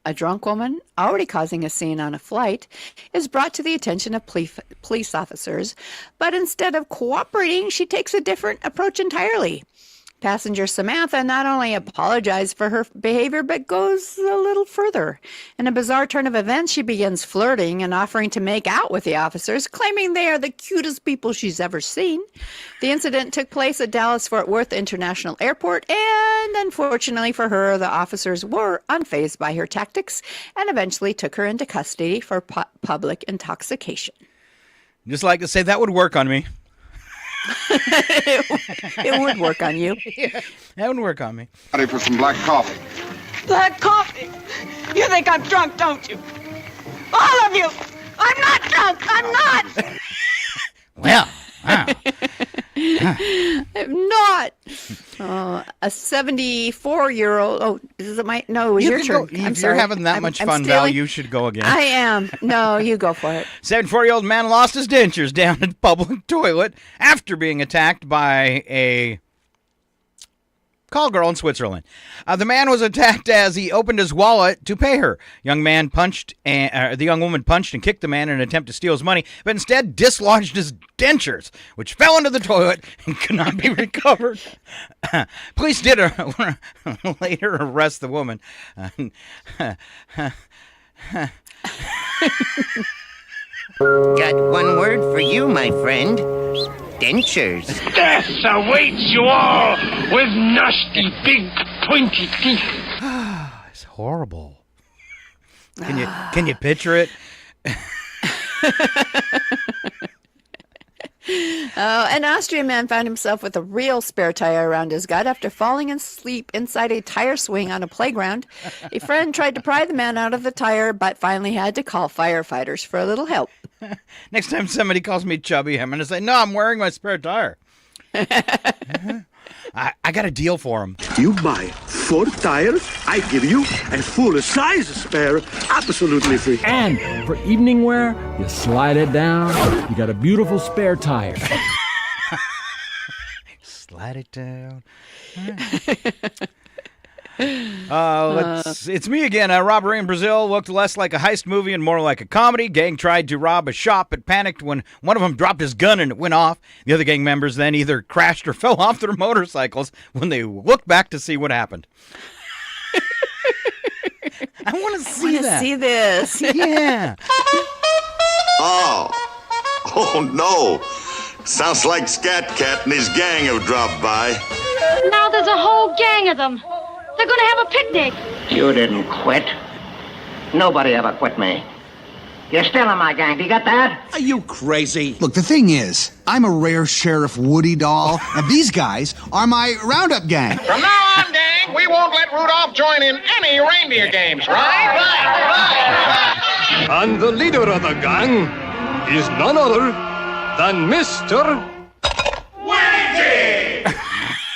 A drunk woman, already causing a scene on a flight, is brought to the attention of police officers, but instead of cooperating, she takes a different approach entirely. Passenger Samantha not only apologized for her behavior, but goes a little further. In a bizarre turn of events, she begins flirting and offering to make out with the officers, claiming they are the cutest people she's ever seen. The incident took place at Dallas-Fort Worth International Airport, and unfortunately for her, the officers were unfazed by her tactics and eventually took her into custody for public intoxication. Just like to say, that would work on me. It would work on you. Yeah, that would work on me. Ready for some black coffee? Black coffee? You think I'm drunk, don't you? All of you! I'm not drunk! I'm not! Well, wow. I'm not. A 74-year-old. Oh, is it my? No, it was your turn. If you're having that much fun, Val, you should go again. I am. No, you go for it. 74-year-old man lost his dentures down a public toilet after being attacked by a Call girl in Switzerland. The man was attacked as he opened his wallet to pay her. The young woman punched and kicked the man in an attempt to steal his money, but instead dislodged his dentures, which fell into the toilet and could not be recovered. Police did later arrest the woman. Got one word for you, my friend. Dentures. Death awaits you all with nasty, big, pointy teeth. It's horrible. Can you picture it? An Austrian man found himself with a real spare tire around his gut after falling asleep inside a tire swing on a playground. A friend tried to pry the man out of the tire, but finally had to call firefighters for a little help. Next time somebody calls me chubby, I'm going to say, no, I'm wearing my spare tire. I got a deal for him. You buy 4 tires, I give you a full size spare, absolutely free. And for evening wear, you slide it down, you got a beautiful spare tire. Slide it down. It's me again. A robbery in Brazil looked less like a heist movie and more like a comedy. Gang tried to rob a shop but panicked when one of them dropped his gun and it went off. The other gang members then either crashed or fell off their motorcycles when they looked back to see what happened. I want to see that. See this. Yeah. Oh no. Sounds like Scat Cat and his gang have dropped by. Now there's a whole gang of them. They're going to have a picnic. You didn't quit. Nobody ever quit me. You're still in my gang. Do you get that? Are you crazy? Look, the thing is, I'm a rare Sheriff Woody doll, and these guys are my Roundup gang. From now on, gang, we won't let Rudolph join in any reindeer games, right? And the leader of the gang is none other than Mr.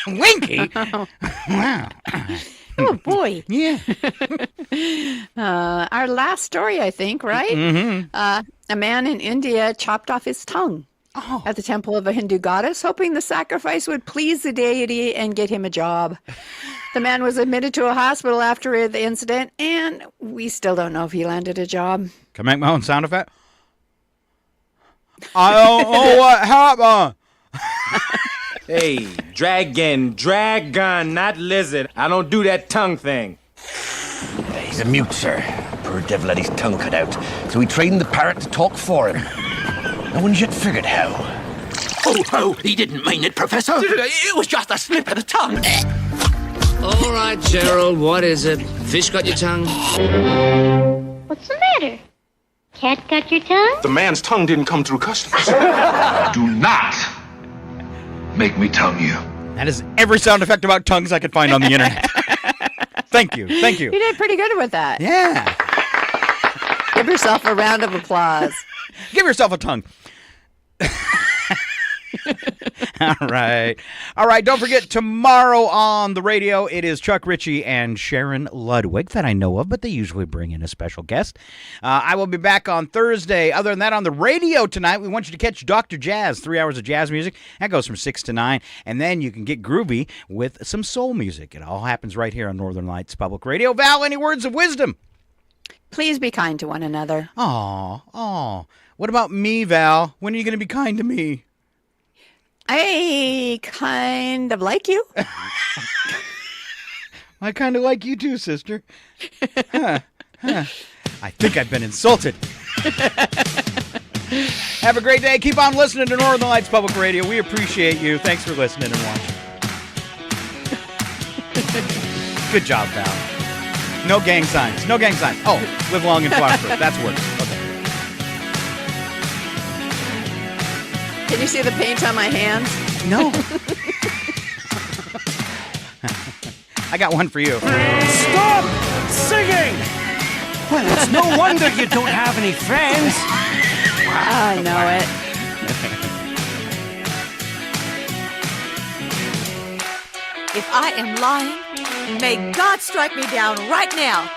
Winky? Wow. Oh, boy. Yeah. Our last story, I think, right? Mm-hmm. A man in India chopped off his tongue at the temple of a Hindu goddess, hoping the sacrifice would please the deity and get him a job. The man was admitted to a hospital after the incident, and we still don't know if he landed a job. Can I make my own sound effect? I don't know what happened. Hey, dragon, not lizard. I don't do that tongue thing. He's a mute, sir. Poor devil had his tongue cut out, so he trained the parrot to talk for him. No one's yet figured how. Oh, he didn't mean it, Professor. It was just a slip of the tongue. All right, Gerald, what is it? Fish got your tongue? What's the matter? Cat got your tongue? The man's tongue didn't come through customs. Do not make me tongue you. That is every sound effect about tongues I could find on the internet. Thank you. You did pretty good with that. Yeah. Give yourself a round of applause. Give yourself a tongue. All right. Don't forget, tomorrow on the radio, it is Chuck Ritchie and Sharon Ludwig that I know of, but they usually bring in a special guest. I will be back on Thursday. Other than that, on the radio tonight, we want you to catch Dr. Jazz, 3 hours of jazz music. That goes from 6 to 9, and then you can get groovy with some soul music. It all happens right here on Northern Lights Public Radio. Val, any words of wisdom? Please be kind to one another. Aw. What about me, Val? When are you going to be kind to me? I kind of like you. I kind of like you too, sister. I think I've been insulted. Have a great day. Keep on listening to Northern Lights Public Radio. We appreciate you. Thanks for listening and watching. Good job, Val. No gang signs. Oh, live long and prosper. That's worse. Okay. Can you see the paint on my hands? No. I got one for you. Stop singing! Well, it's no wonder you don't have any friends. I know it. If I am lying, may God strike me down right now.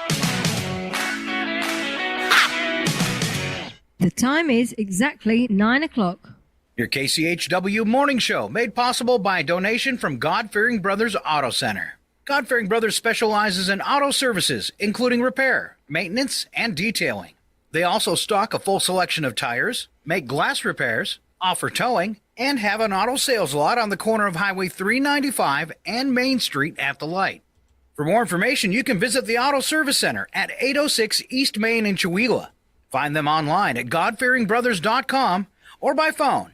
The time is exactly 9 o'clock. Your KCHW morning show made possible by a donation from God-Fearing Brothers Auto Center. God-Fearing Brothers specializes in auto services, including repair, maintenance, and detailing. They also stock a full selection of tires, make glass repairs, offer towing, and have an auto sales lot on the corner of Highway 395 and Main Street at the light. For more information, you can visit the Auto Service Center at 806 East Main in Chewelah. Find them online at godfearingbrothers.com or by phone